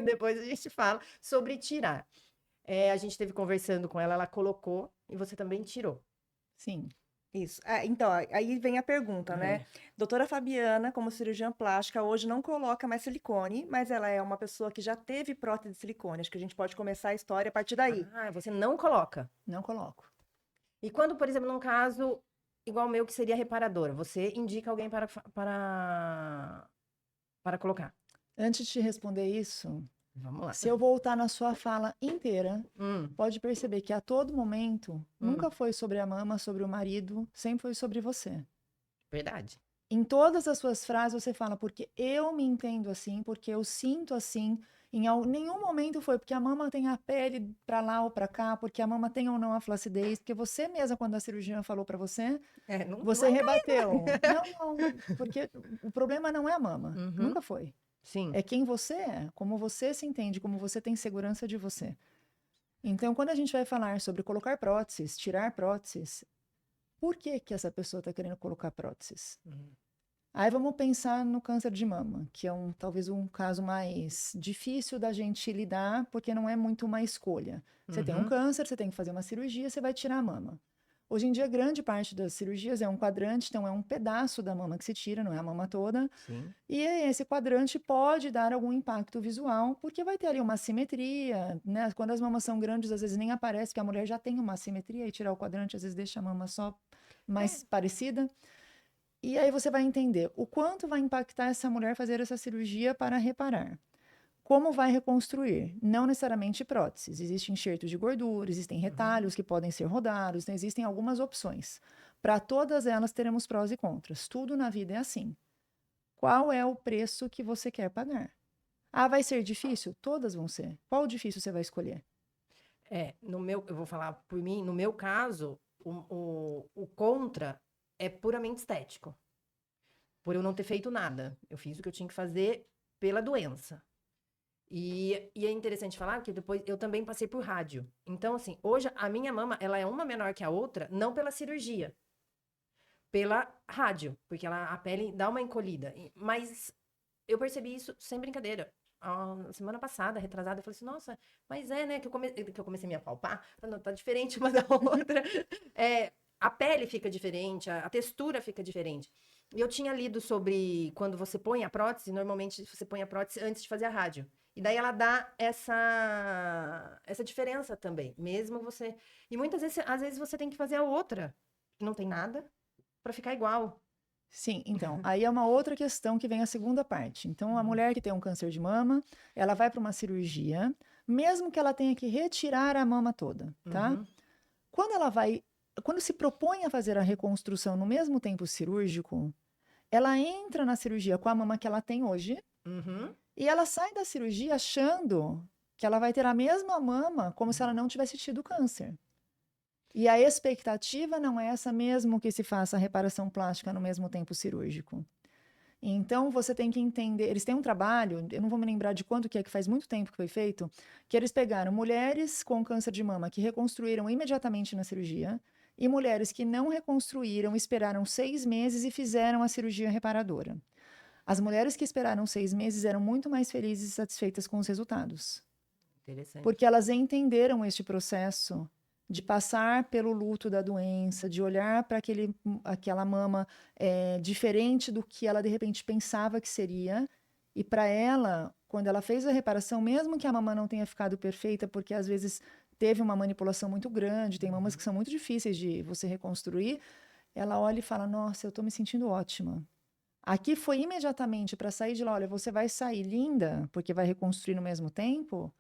depois a gente fala sobre tirar. A gente esteve conversando com ela, ela colocou e você também tirou. Sim. Isso. Então, aí vem a pergunta, né? Doutora Fabiana, como cirurgiã plástica, hoje não coloca mais silicone, mas ela é uma pessoa que já teve prótese de silicone. Acho que a gente pode começar a história a partir daí. Ah, você não coloca. Não coloco. E quando, por exemplo, num caso igual o meu, que seria reparadora, você indica alguém para colocar? Antes de te responder isso, Vamos lá. se eu voltar na sua fala inteira, Hum, pode perceber que a todo momento nunca foi sobre a mama, sobre o marido, sempre foi sobre você. verdade. Em todas as suas frases você fala porque eu me entendo assim, porque eu sinto assim. Nenhum momento foi porque a mama tem a pele para lá ou para cá, porque a mama tem ou não a flacidez, porque você mesma, quando a cirurgiã falou para você, Não, você rebateu. Não, porque o problema não é a mama, Uhum. nunca foi. Sim. É quem você é, como você se entende, como você tem segurança de você. Então, quando a gente vai falar sobre colocar próteses, tirar próteses, por que que essa pessoa está querendo colocar próteses? Uhum. Aí vamos pensar no câncer de mama, que é talvez um caso mais difícil da gente lidar, porque não é muito uma escolha. Você tem um câncer, você tem que fazer uma cirurgia, você vai tirar a mama. Hoje em dia, grande parte das cirurgias é um quadrante, então é um pedaço da mama que se tira, não é a mama toda. Sim. E esse quadrante pode dar algum impacto visual, porque vai ter ali uma assimetria, né? Quando as mamas são grandes, às vezes nem aparece que a mulher já tem uma assimetria, e tirar o quadrante às vezes deixa a mama só mais parecida. E aí você vai entender o quanto vai impactar essa mulher fazer essa cirurgia para reparar. Como vai reconstruir? Não necessariamente próteses. Existem enxertos de gordura, existem retalhos que podem ser rodados, então existem algumas opções. Para todas elas teremos prós e contras. Tudo na vida é assim. Qual é o preço que você quer pagar? Ah, vai ser difícil? Todas vão ser. Qual difícil você vai escolher? Eu vou falar por mim, no meu caso, o contra é puramente estético. Por eu não ter feito nada. Eu fiz o que eu tinha que fazer pela doença. E é interessante falar que depois eu também passei por rádio. Então, assim, hoje a minha mama, ela é uma menor que a outra, não pela cirurgia, pela rádio, porque a pele dá uma encolhida. Mas eu percebi isso sem brincadeira. Semana passada, retrasada, eu falei assim, nossa, mas né, que eu comecei a me apalpar, não, tá diferente uma da outra. A pele fica diferente, a textura fica diferente. E eu tinha lido sobre quando você põe a prótese, normalmente você põe a prótese antes de fazer a rádio. E daí ela dá essa diferença também, mesmo você... E muitas vezes, às vezes você tem que fazer a outra, que não tem nada, para ficar igual. Sim, então, aí é uma outra questão que vem a segunda parte. Então, a mulher que tem um câncer de mama, ela vai para uma cirurgia, mesmo que ela tenha que retirar a mama toda, tá? Uhum. Quando se propõe a fazer a reconstrução no mesmo tempo cirúrgico, ela entra na cirurgia com a mama que ela tem hoje Uhum. e ela sai da cirurgia achando que ela vai ter a mesma mama como se ela não tivesse tido câncer. E a expectativa não é essa mesmo que se faça a reparação plástica no mesmo tempo cirúrgico. Então, você tem que entender... Eles têm um trabalho, eu não vou me lembrar de quanto que faz muito tempo que foi feito, que eles pegaram mulheres com câncer de mama que reconstruíram imediatamente na cirurgia e mulheres que não reconstruíram, esperaram 6 meses e fizeram a cirurgia reparadora. As mulheres que esperaram 6 meses eram muito mais felizes e satisfeitas com os resultados. Interessante. Porque elas entenderam este processo de passar pelo luto da doença, de olhar para aquela mama diferente do que ela de repente pensava que seria. E para ela, quando ela fez a reparação, mesmo que a mama não tenha ficado perfeita, porque às vezes teve uma manipulação muito grande, tem mamas que são muito difíceis de você reconstruir, ela olha e fala: nossa, eu estou me sentindo ótima. Aqui foi imediatamente para sair de lá, olha, você vai sair linda, porque vai reconstruir no mesmo tempo.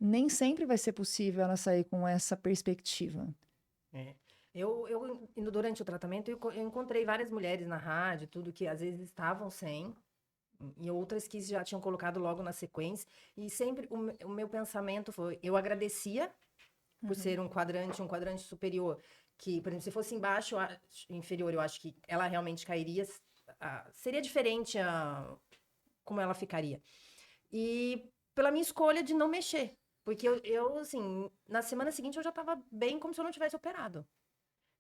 Nem sempre vai ser possível ela sair com essa perspectiva. Indo durante o tratamento, eu encontrei várias mulheres na rádio, tudo que às vezes estavam sem, e outras que já tinham colocado logo na sequência. E sempre o meu pensamento foi, eu agradecia por ser um quadrante superior, que, por exemplo, se fosse embaixo, inferior, eu acho que ela realmente cairia, seria diferente como ela ficaria. E pela minha escolha de não mexer. Porque assim, na semana seguinte eu já tava bem como se eu não tivesse operado.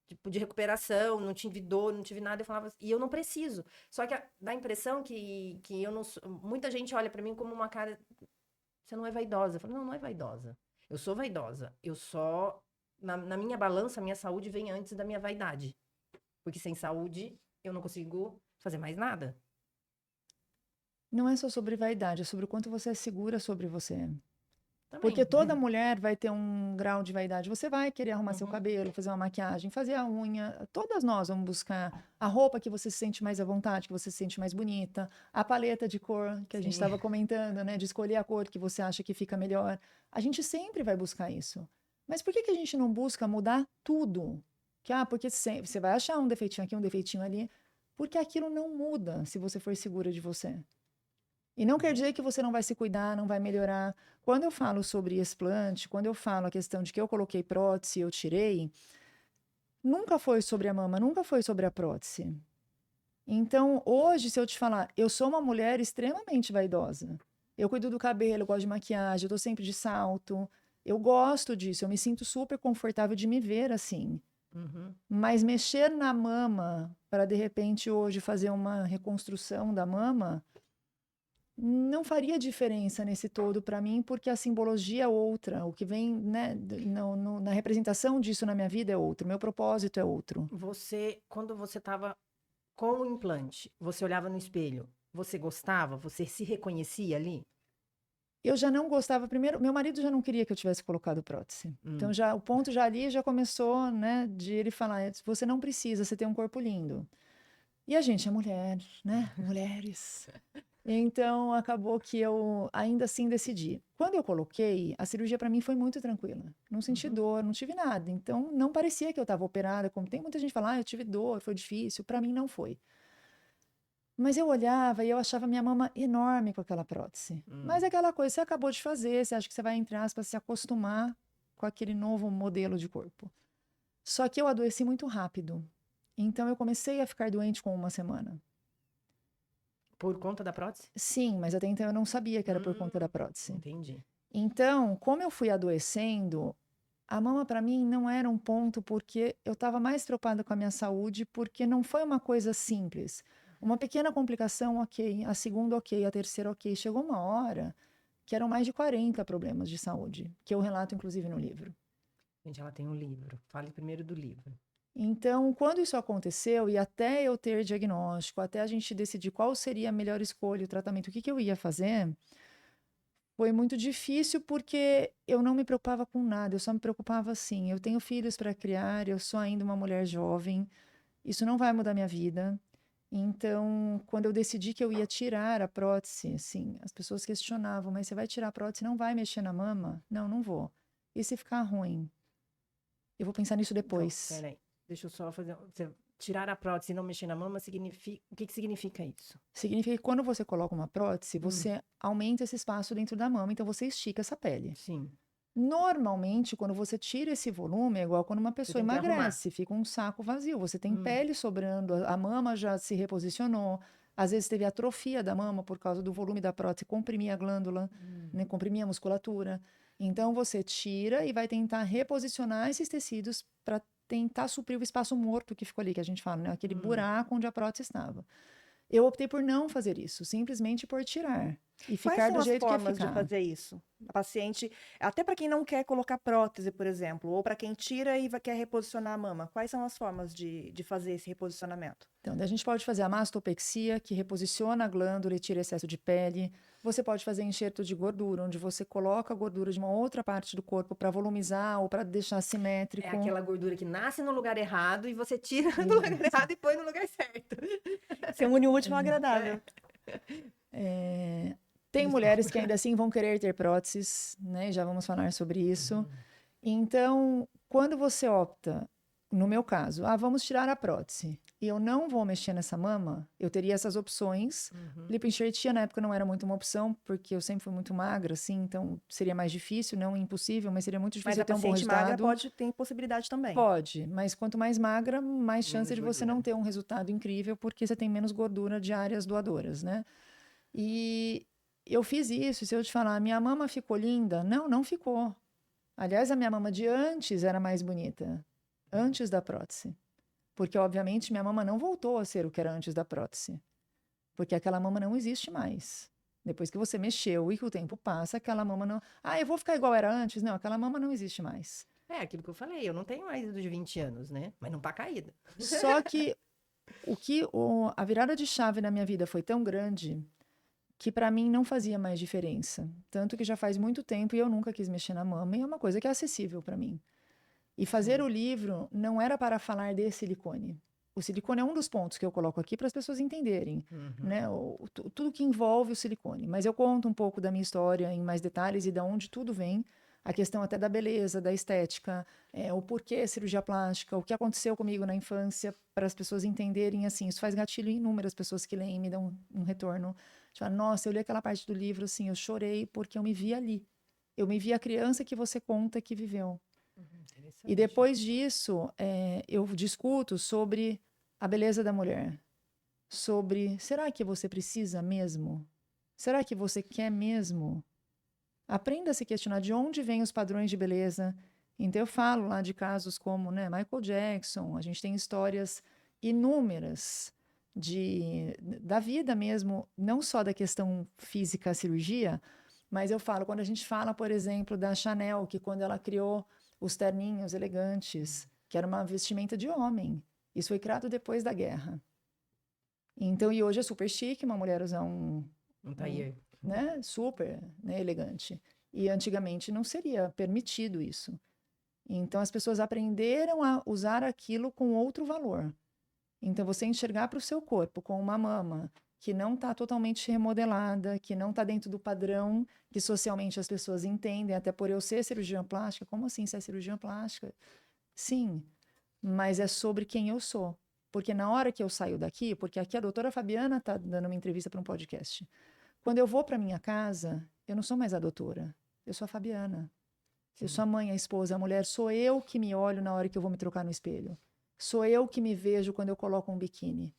Tipo, de recuperação, não tive dor, não tive nada. Eu falava, e eu não preciso. Só que dá a impressão que eu não sou... Muita gente olha pra mim como uma cara... Você não é vaidosa. Eu falo, não é vaidosa. Eu sou vaidosa. Eu só... Na minha balança, a minha saúde vem antes da minha vaidade. Porque sem saúde, eu não consigo fazer mais nada. Não é só sobre vaidade, é sobre o quanto você é segura sobre você. Também. Porque toda mulher vai ter um grau de vaidade. Você vai querer arrumar seu Uhum. cabelo, fazer uma maquiagem, fazer a unha. Todas nós vamos buscar a roupa que você se sente mais à vontade, que você se sente mais bonita, a paleta de cor que a gente Sim. estava comentando, né? De escolher a cor que você acha que fica melhor. A gente sempre vai buscar isso. Mas por que que a gente não busca mudar tudo? Porque você vai achar um defeitinho aqui, um defeitinho ali, porque aquilo não muda se você for segura de você. E não quer dizer que você não vai se cuidar, não vai melhorar. Quando eu falo sobre explante, quando eu falo a questão de que eu coloquei prótese, eu tirei, nunca foi sobre a mama, nunca foi sobre a prótese. Então, hoje, se eu te falar, eu sou uma mulher extremamente vaidosa. Eu cuido do cabelo, eu gosto de maquiagem, eu tô sempre de salto. Eu gosto disso, eu me sinto super confortável de me ver assim. Uhum. Mas mexer na mama para, de repente, hoje fazer uma reconstrução da mama não faria diferença nesse todo para mim, porque a simbologia é outra. O que vem, né, na representação disso na minha vida é outro. Meu propósito é outro. Quando você estava com o implante, você olhava no espelho, você gostava? Você se reconhecia ali? Eu já não gostava, primeiro, meu marido já não queria que eu tivesse colocado prótese. Então, já o ponto já ali já começou, né, de ele falar, você não precisa, você tem um corpo lindo. E a gente é mulher, né? Mulheres. Então, acabou que eu ainda assim decidi. Quando eu coloquei, a cirurgia para mim foi muito tranquila. Não senti dor, não tive nada. Então, não parecia que eu estava operada, como tem muita gente que fala, eu tive dor, foi difícil. Para mim, não foi. Mas eu olhava e eu achava minha mama enorme com aquela prótese. Mas é aquela coisa, você acabou de fazer, você acha que você vai, entre aspas, se acostumar com aquele novo modelo de corpo. Só que eu adoeci muito rápido. Então, eu comecei a ficar doente com uma semana. Por conta da prótese? Sim, mas até então eu não sabia que era por conta da prótese. Entendi. Então, como eu fui adoecendo, a mama para mim não era um ponto porque eu estava mais preocupada com a minha saúde, porque não foi uma coisa simples. Uma pequena complicação, ok. A segunda, ok. A terceira, ok. Chegou uma hora que eram mais de 40 problemas de saúde, que eu relato inclusive no livro. Gente, ela tem um livro. Fale primeiro do livro. Então, quando isso aconteceu, e até eu ter diagnóstico, até a gente decidir qual seria a melhor escolha, o tratamento, o que que eu ia fazer, foi muito difícil porque eu não me preocupava com nada, eu só me preocupava assim, eu tenho filhos para criar, eu sou ainda uma mulher jovem, isso não vai mudar minha vida. Então, quando eu decidi que eu ia tirar a prótese, assim, as pessoas questionavam, mas você vai tirar a prótese, não vai mexer na mama? Não, não vou. E se ficar ruim? Eu vou pensar nisso Então, depois. peraí. Deixa eu só fazer. Tirar a prótese e não mexer na mama significa. O que que significa isso? Significa que quando você coloca uma prótese, você aumenta esse espaço dentro da mama, então você estica essa pele. Sim. Normalmente, quando você tira esse volume, é igual quando uma pessoa tem que arrumar. emagrece, fica um saco vazio. Você tem pele sobrando, a mama já se reposicionou. Às vezes teve atrofia da mama por causa do volume da prótese, comprimir a glândula, né, comprimir a musculatura. Então você tira e vai tentar reposicionar esses tecidos para tentar suprir o espaço morto que ficou ali, que a gente fala, né? Aquele buraco onde a prótese estava. Eu optei por não fazer isso, simplesmente por tirar e Quais ficar são do as jeito que ia formas de ficar. fazer isso? A paciente, até para quem não quer colocar prótese, por exemplo, ou para quem tira e quer reposicionar a mama, quais são as formas de fazer esse reposicionamento? Então, daí a gente pode fazer a mastopexia, que reposiciona a glândula e tira excesso de pele. Você pode fazer enxerto de gordura, onde você coloca a gordura de uma outra parte do corpo para volumizar ou para deixar simétrico. É aquela gordura que nasce no lugar errado e você tira do lugar errado e põe no lugar certo. Você une o último ao agradável. Tem mulheres que ainda assim vão querer ter próteses, né? Já vamos falar sobre isso. Então, quando você opta, no meu caso, vamos tirar a prótese e eu não vou mexer nessa mama, eu teria essas opções. Lipoenxertia na época não era muito uma opção, porque eu sempre fui muito magra, assim, então seria mais difícil, não impossível, mas seria muito Mas difícil a eu ter um bom paciente magra resultado. tem possibilidade também. Pode, mas quanto mais magra, mais chance de você gordura. não ter um resultado incrível, porque você tem menos gordura de áreas doadoras, né? E eu fiz isso, se eu te falar, minha mama ficou linda? Não, não ficou. Aliás, a minha mama de antes era mais bonita, antes da prótese. Porque, obviamente, minha mama não voltou a ser o que era antes da prótese. Porque aquela mama não existe mais. Depois que você mexeu e que o tempo passa, aquela mama não... eu vou ficar igual era antes? Não, aquela mama não existe mais. É aquilo que eu falei, eu não tenho mais de 20 anos, né? Mas não tá caída. Só que a virada de chave na minha vida foi tão grande que para mim não fazia mais diferença. Tanto que já faz muito tempo e eu nunca quis mexer na mama, e é uma coisa que é acessível para mim. E fazer o livro não era para falar de silicone. O silicone é um dos pontos que eu coloco aqui para as pessoas entenderem, né? Tudo que envolve o silicone. Mas eu conto um pouco da minha história em mais detalhes e de onde tudo vem. A questão até da beleza, da estética, o porquê cirurgia plástica, o que aconteceu comigo na infância, para as pessoas entenderem, assim, isso faz gatilho em inúmeras pessoas que leem e me dão um retorno. Tipo, nossa, eu li aquela parte do livro, assim, eu chorei porque eu me vi ali. Eu me vi a criança que você conta que viveu. E depois disso, eu discuto sobre a beleza da mulher. Sobre, será que você precisa mesmo? Será que você quer mesmo? Aprenda a se questionar de onde vêm os padrões de beleza. Então, eu falo lá de casos como, né, Michael Jackson. A gente tem histórias inúmeras da vida mesmo, não só da questão física, a cirurgia, mas eu falo, quando a gente fala, por exemplo, da Chanel, que quando ela criou os terninhos elegantes, que era uma vestimenta de homem. Isso foi criado depois da guerra. Então, e hoje é super chique uma mulher usar um tailleur, né, super, né, elegante. E antigamente não seria permitido isso. Então, as pessoas aprenderam a usar aquilo com outro valor. Então, você enxergar para o seu corpo com uma mama que não está totalmente remodelada, que não está dentro do padrão que socialmente as pessoas entendem, até por eu ser cirurgiã plástica. Como assim ser cirurgiã plástica? Sim, mas é sobre quem eu sou. Porque na hora que eu saio daqui, porque aqui a doutora Fabiana está dando uma entrevista para um podcast. Quando eu vou para minha casa, eu não sou mais a doutora, eu sou a Fabiana. Sim. Eu sou a mãe, a esposa, a mulher. Sou eu que me olho na hora que eu vou me trocar no espelho. Sou eu que me vejo quando eu coloco um biquíni.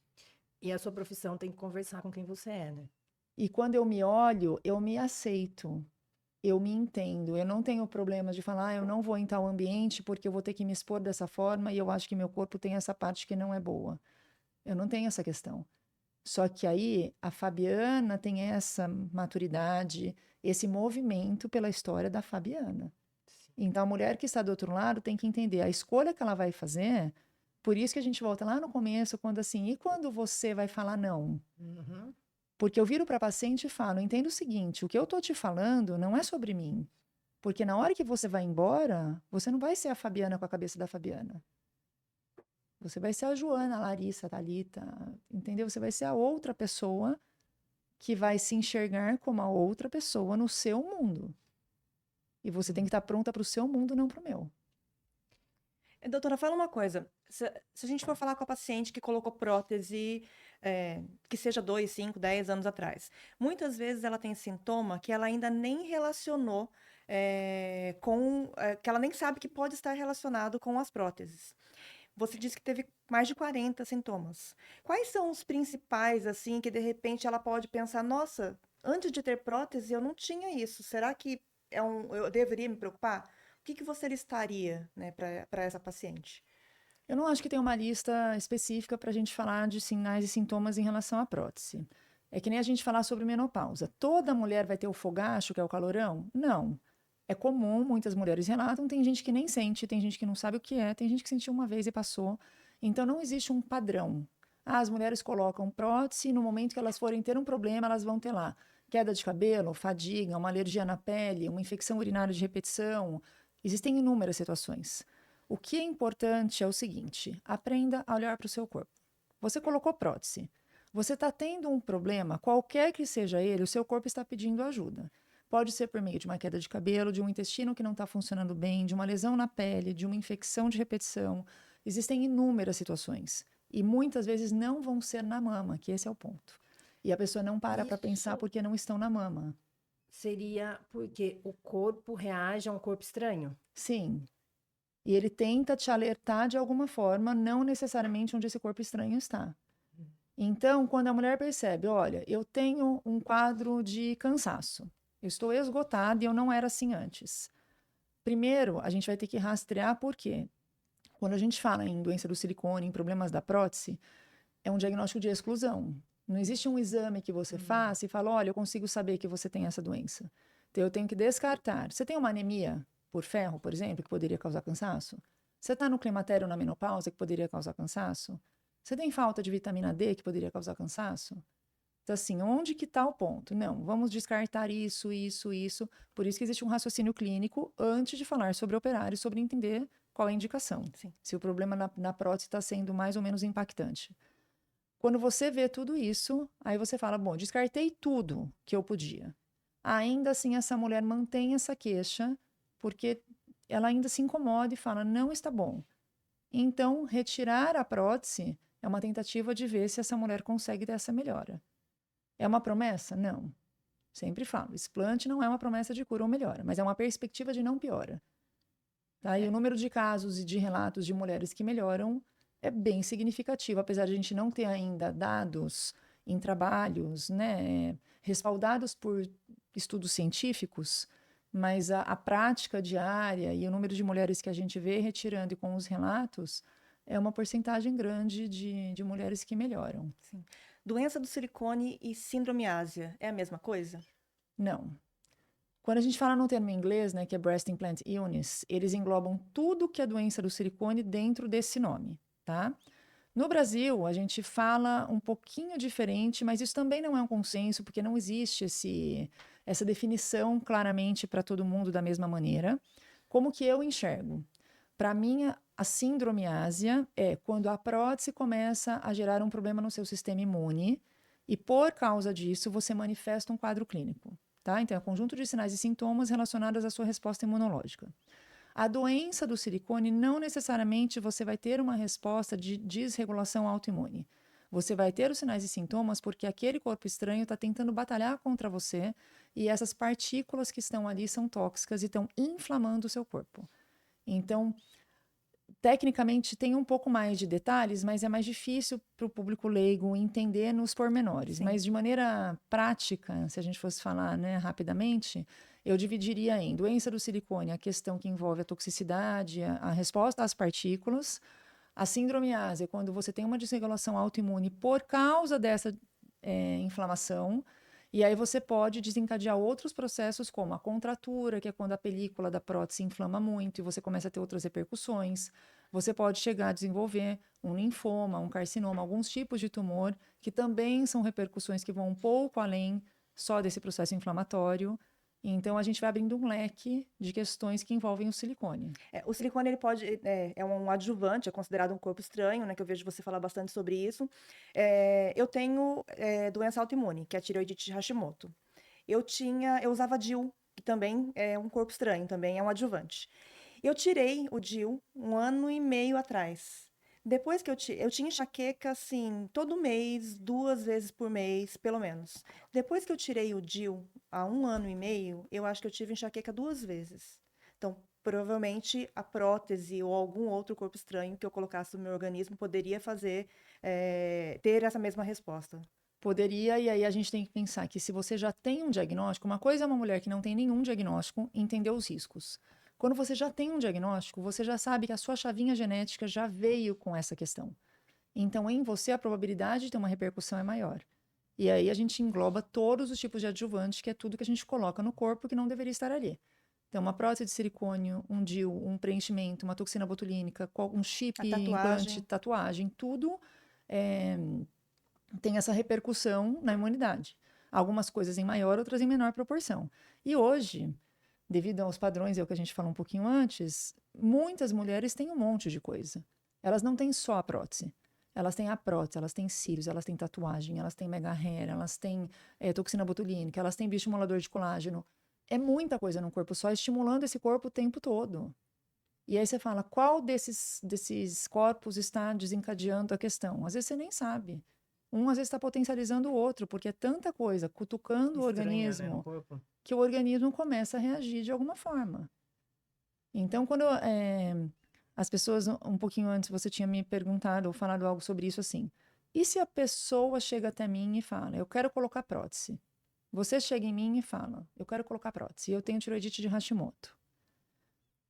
E a sua profissão tem que conversar com quem você é, né? E quando eu me olho, eu me aceito. Eu me entendo. Eu não tenho problema de falar, eu não vou em tal ambiente porque eu vou ter que me expor dessa forma e eu acho que meu corpo tem essa parte que não é boa. Eu não tenho essa questão. Só que aí a Fabiana tem essa maturidade, esse movimento pela história da Fabiana. Sim. Então a mulher que está do outro lado tem que entender a escolha que ela vai fazer. Por isso que a gente volta lá no começo, quando assim, e quando você vai falar não? Uhum. Porque eu viro para a paciente e falo, entenda o seguinte, o que eu tô te falando não é sobre mim. Porque na hora que você vai embora, você não vai ser a Fabiana com a cabeça da Fabiana. Você vai ser a Joana, a Larissa, a Thalita, entendeu? Você vai ser a outra pessoa que vai se enxergar como a outra pessoa no seu mundo. E você tem que estar pronta para o seu mundo, não para o meu. Doutora, fala uma coisa. Se a gente for falar com a paciente que colocou prótese, que seja 2, 5, 10 anos atrás, muitas vezes ela tem sintoma que ela ainda nem relacionou que ela nem sabe que pode estar relacionado com as próteses. Você disse que teve mais de 40 sintomas. Quais são os principais, assim, que de repente ela pode pensar, nossa, antes de ter prótese eu não tinha isso. Será que eu deveria me preocupar? O que você listaria, né, para essa paciente? Eu não acho que tem uma lista específica para a gente falar de sinais e sintomas em relação à prótese. É que nem a gente falar sobre menopausa. Toda mulher vai ter o fogacho, que é o calorão? Não. É comum, muitas mulheres relatam, tem gente que nem sente, tem gente que não sabe o que é, tem gente que sentiu uma vez e passou. Então não existe um padrão. As mulheres colocam prótese e no momento que elas forem ter um problema, elas vão ter lá queda de cabelo, fadiga, uma alergia na pele, uma infecção urinária de repetição. Existem inúmeras situações. O que é importante é o seguinte, aprenda a olhar para o seu corpo. Você colocou prótese. Você está tendo um problema, qualquer que seja ele, o seu corpo está pedindo ajuda. Pode ser por meio de uma queda de cabelo, de um intestino que não está funcionando bem, de uma lesão na pele, de uma infecção de repetição. Existem inúmeras situações. E muitas vezes não vão ser na mama, que esse é o ponto. E a pessoa não para pensar porque não estão na mama. Seria porque o corpo reage a um corpo estranho? Sim. E ele tenta te alertar de alguma forma, não necessariamente onde esse corpo estranho está. Então, quando a mulher percebe, olha, eu tenho um quadro de cansaço, eu estou esgotada e eu não era assim antes. Primeiro, a gente vai ter que rastrear por quê. Quando a gente fala em doença do silicone, em problemas da prótese, é um diagnóstico de exclusão. Não existe um exame que você faça e fala, olha, eu consigo saber que você tem essa doença. Então, eu tenho que descartar. Você tem uma anemia? por ferro, por exemplo, que poderia causar cansaço? Você está no climatério na menopausa, que poderia causar cansaço? Você tem falta de vitamina D, que poderia causar cansaço? Então, assim, onde que está o ponto? Não, vamos descartar isso, isso, isso. Por isso que existe um raciocínio clínico antes de falar sobre operar e sobre entender qual é a indicação. Sim. Se o problema na prótese está sendo mais ou menos impactante. Quando você vê tudo isso, aí você fala, bom, descartei tudo que eu podia. Ainda assim, essa mulher mantém essa queixa, porque ela ainda se incomoda e fala, não está bom. Então, retirar a prótese é uma tentativa de ver se essa mulher consegue ter essa melhora. É uma promessa? Não. Sempre falo, explante não é uma promessa de cura ou melhora, mas é uma perspectiva de não piora. Tá? E o número de casos e de relatos de mulheres que melhoram é bem significativo, apesar de a gente não ter ainda dados em trabalhos, né, respaldados por estudos científicos, mas a prática diária e o número de mulheres que a gente vê retirando e com os relatos é uma porcentagem grande de mulheres que melhoram. Sim. Doença do silicone e síndrome ásia é a mesma coisa? Não. Quando a gente fala no termo em inglês, né, que é Breast Implant Illness, eles englobam tudo que é doença do silicone dentro desse nome, tá? No Brasil, a gente fala um pouquinho diferente, mas isso também não é um consenso, porque não existe essa definição claramente para todo mundo da mesma maneira. Como que eu enxergo? Para mim, a síndrome ásia é quando a prótese começa a gerar um problema no seu sistema imune e, por causa disso, você manifesta um quadro clínico. Tá? Então, é um conjunto de sinais e sintomas relacionados à sua resposta imunológica. A doença do silicone, não necessariamente você vai ter uma resposta de desregulação autoimune. Você vai ter os sinais e sintomas porque aquele corpo estranho está tentando batalhar contra você e essas partículas que estão ali são tóxicas e estão inflamando o seu corpo. Então, tecnicamente tem um pouco mais de detalhes, mas é mais difícil para o público leigo entender nos pormenores. Sim. Mas de maneira prática, se a gente fosse falar, né, rapidamente, eu dividiria em doença do silicone, a questão que envolve a toxicidade, a resposta às partículas. A síndrome ásia, quando você tem uma desregulação autoimune por causa dessa inflamação. E aí você pode desencadear outros processos, como a contratura, que é quando a película da prótese inflama muito e você começa a ter outras repercussões. Você pode chegar a desenvolver um linfoma, um carcinoma, alguns tipos de tumor, que também são repercussões que vão um pouco além só desse processo inflamatório. Então, a gente vai abrindo um leque de questões que envolvem o silicone. O silicone, ele pode, é um adjuvante, é considerado um corpo estranho, né? Que eu vejo você falar bastante sobre isso. Eu tenho doença autoimune, que é a tireoidite de Hashimoto. Eu usava DIU, que também é um corpo estranho, também é um adjuvante. Eu tirei o DIU 1 ano e meio atrás. Depois que eu tinha enxaqueca, assim, todo mês, 2 vezes por mês, pelo menos. Depois que eu tirei o DIU há 1 ano e meio, eu acho que eu tive enxaqueca 2 vezes. Então, provavelmente a prótese ou algum outro corpo estranho que eu colocasse no meu organismo poderia ter essa mesma resposta. Poderia, e aí a gente tem que pensar que se você já tem um diagnóstico, uma coisa é uma mulher que não tem nenhum diagnóstico entender os riscos. Quando você já tem um diagnóstico, você já sabe que a sua chavinha genética já veio com essa questão. Então, em você, a probabilidade de ter uma repercussão é maior. E aí a gente engloba todos os tipos de adjuvante, que é tudo que a gente coloca no corpo que não deveria estar ali. Então, uma prótese de silicone, um DIU, um preenchimento, uma toxina botulínica, um chip, implante, tatuagem, tudo tem essa repercussão na imunidade. Algumas coisas em maior, outras em menor proporção. E hoje, devido aos padrões, é o que a gente falou um pouquinho antes, muitas mulheres têm um monte de coisa. Elas não têm só a prótese. Elas têm a prótese, elas têm cílios, elas têm tatuagem, elas têm mega hair, elas têm toxina botulínica, elas têm bioestimulador de colágeno. É muita coisa no corpo só, estimulando esse corpo o tempo todo. E aí você fala, qual desses corpos está desencadeando a questão? Às vezes você nem sabe. Um, às vezes, está potencializando o outro, porque é tanta coisa cutucando o organismo, no corpo. que o organismo começa a reagir de alguma forma. Então, quando as pessoas, um pouquinho antes, você tinha me perguntado ou falado algo sobre isso assim. E se a pessoa chega até mim e fala, eu quero colocar prótese? Você chega em mim e fala, eu quero colocar prótese, e eu tenho tireoidite de Hashimoto.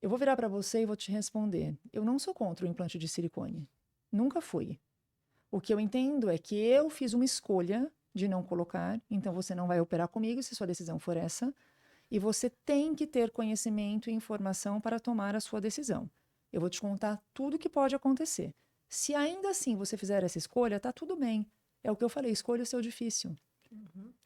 Eu vou virar para você e vou te responder, eu não sou contra o implante de silicone. Nunca fui. O que eu entendo é que eu fiz uma escolha de não colocar, então você não vai operar comigo se sua decisão for essa. E você tem que ter conhecimento e informação para tomar a sua decisão. Eu vou te contar tudo o que pode acontecer. Se ainda assim você fizer essa escolha, tá tudo bem. É o que eu falei, escolha o seu difícil.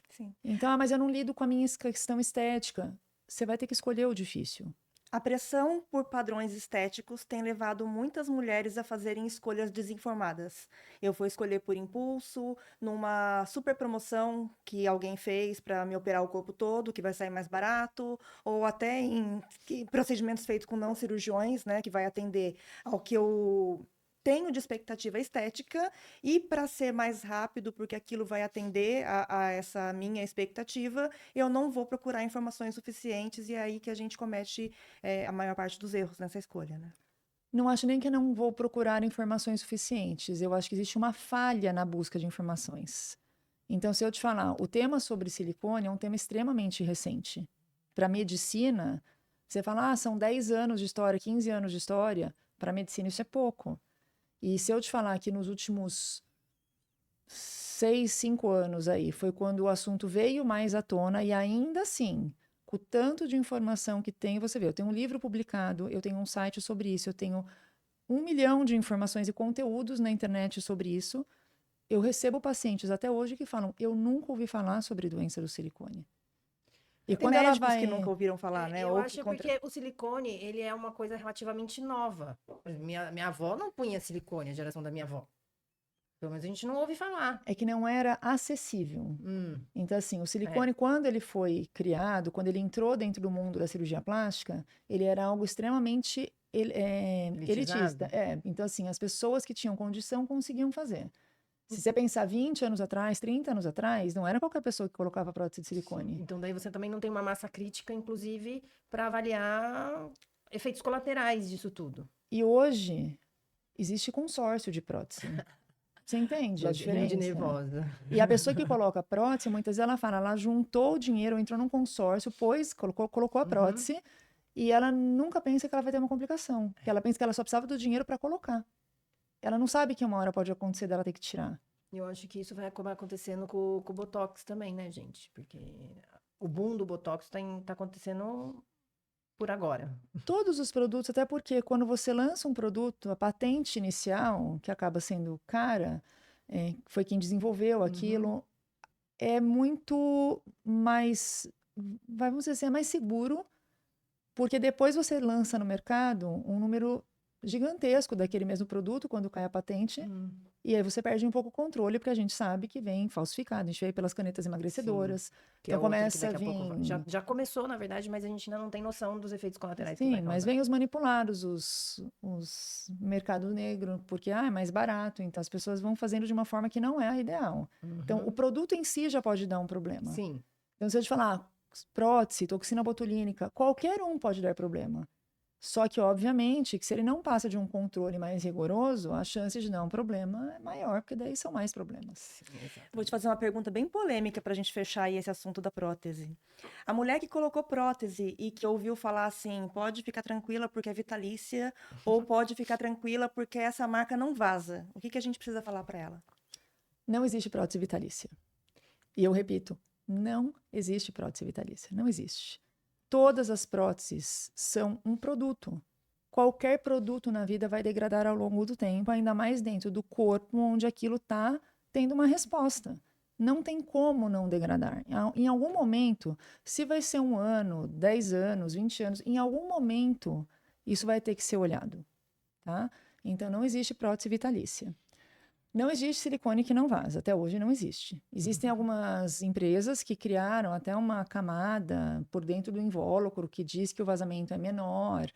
Sim. Então, mas eu não lido com a minha questão estética. Você vai ter que escolher o difícil. A pressão por padrões estéticos tem levado muitas mulheres a fazerem escolhas desinformadas. Eu vou escolher por impulso, numa super promoção que alguém fez para me operar o corpo todo, que vai sair mais barato, ou até em procedimentos feitos com não cirurgiões, né, que vai atender ao que eu tenho de expectativa estética e para ser mais rápido, porque aquilo vai atender a essa minha expectativa, eu não vou procurar informações suficientes e é aí que a gente comete a maior parte dos erros nessa escolha, né? Não acho nem que eu não vou procurar informações suficientes. Eu acho que existe uma falha na busca de informações. Então, se eu te falar, o tema sobre silicone é um tema extremamente recente. Para medicina, você fala, são 10 anos de história, 15 anos de história. Para medicina, isso é pouco. E se eu te falar que nos últimos 6, 5 anos aí, foi quando o assunto veio mais à tona e ainda assim, com o tanto de informação que tem, você vê, eu tenho um livro publicado, eu tenho um site sobre isso, eu tenho 1 milhão de informações e conteúdos na internet sobre isso. Eu recebo pacientes até hoje que falam, eu nunca ouvi falar sobre doença do silicone. E Tem quando ela médicos vai... que nunca ouviram falar, né? Eu Ou acho porque o silicone, ele é uma coisa relativamente nova. Minha avó não punha silicone, a geração da minha avó. Pelo menos a gente não ouve falar. É que não era acessível. Então, assim, o silicone, quando ele foi criado, quando ele entrou dentro do mundo da cirurgia plástica, ele era algo extremamente elitista. Então, assim, as pessoas que tinham condição conseguiam fazer. Se você pensar 20 anos atrás, 30 anos atrás, não era qualquer pessoa que colocava prótese de silicone. Então, daí você também não tem uma massa crítica, inclusive, para avaliar efeitos colaterais disso tudo. E hoje, existe consórcio de prótese. Você entende a diferença? De nervosa. E a pessoa que coloca a prótese, muitas vezes ela fala, ela juntou o dinheiro, entrou num consórcio, colocou a prótese, e ela nunca pensa que ela vai ter uma complicação. Porque ela pensa que ela só precisava do dinheiro para colocar. Ela não sabe que uma hora pode acontecer dela ter que tirar. Eu acho que isso vai acabar acontecendo com o Botox também, né, gente? Porque o boom do Botox tá acontecendo por agora. Todos os produtos, até porque quando você lança um produto, a patente inicial, que acaba sendo cara, foi quem desenvolveu aquilo, é muito mais, vamos dizer assim, é mais seguro, porque depois você lança no mercado um número gigantesco daquele mesmo produto quando cai a patente, e aí você perde um pouco o controle, porque a gente sabe que vem falsificado, a gente vê pelas canetas emagrecedoras, então começa a vir... Já começou, na verdade, mas a gente ainda não tem noção dos efeitos colaterais. Sim, mas vem os manipulados, os mercado negro, porque é mais barato, então as pessoas vão fazendo de uma forma que não é a ideal. Então, o produto em si já pode dar um problema. Sim. Então, se eu te falar prótese, toxina botulínica, qualquer um pode dar problema. Só que, obviamente, que se ele não passa de um controle mais rigoroso, a chance de dar um problema é maior, porque daí são mais problemas. Sim, vou te fazer uma pergunta bem polêmica para a gente fechar aí esse assunto da prótese. A mulher que colocou prótese e que ouviu falar assim, pode ficar tranquila porque é vitalícia, ou pode ficar tranquila porque essa marca não vaza. O que a gente precisa falar para ela? Não existe prótese vitalícia. E eu repito, não existe prótese vitalícia. Não existe. Todas as próteses são um produto. Qualquer produto na vida vai degradar ao longo do tempo, ainda mais dentro do corpo, onde aquilo está tendo uma resposta. Não tem como não degradar. Em algum momento, se vai ser 1 ano, 10 anos, 20 anos, em algum momento, isso vai ter que ser olhado. Tá? Então, não existe prótese vitalícia. Não existe silicone que não vaza, até hoje não existe. Existem algumas empresas que criaram até uma camada por dentro do invólucro que diz que o vazamento é menor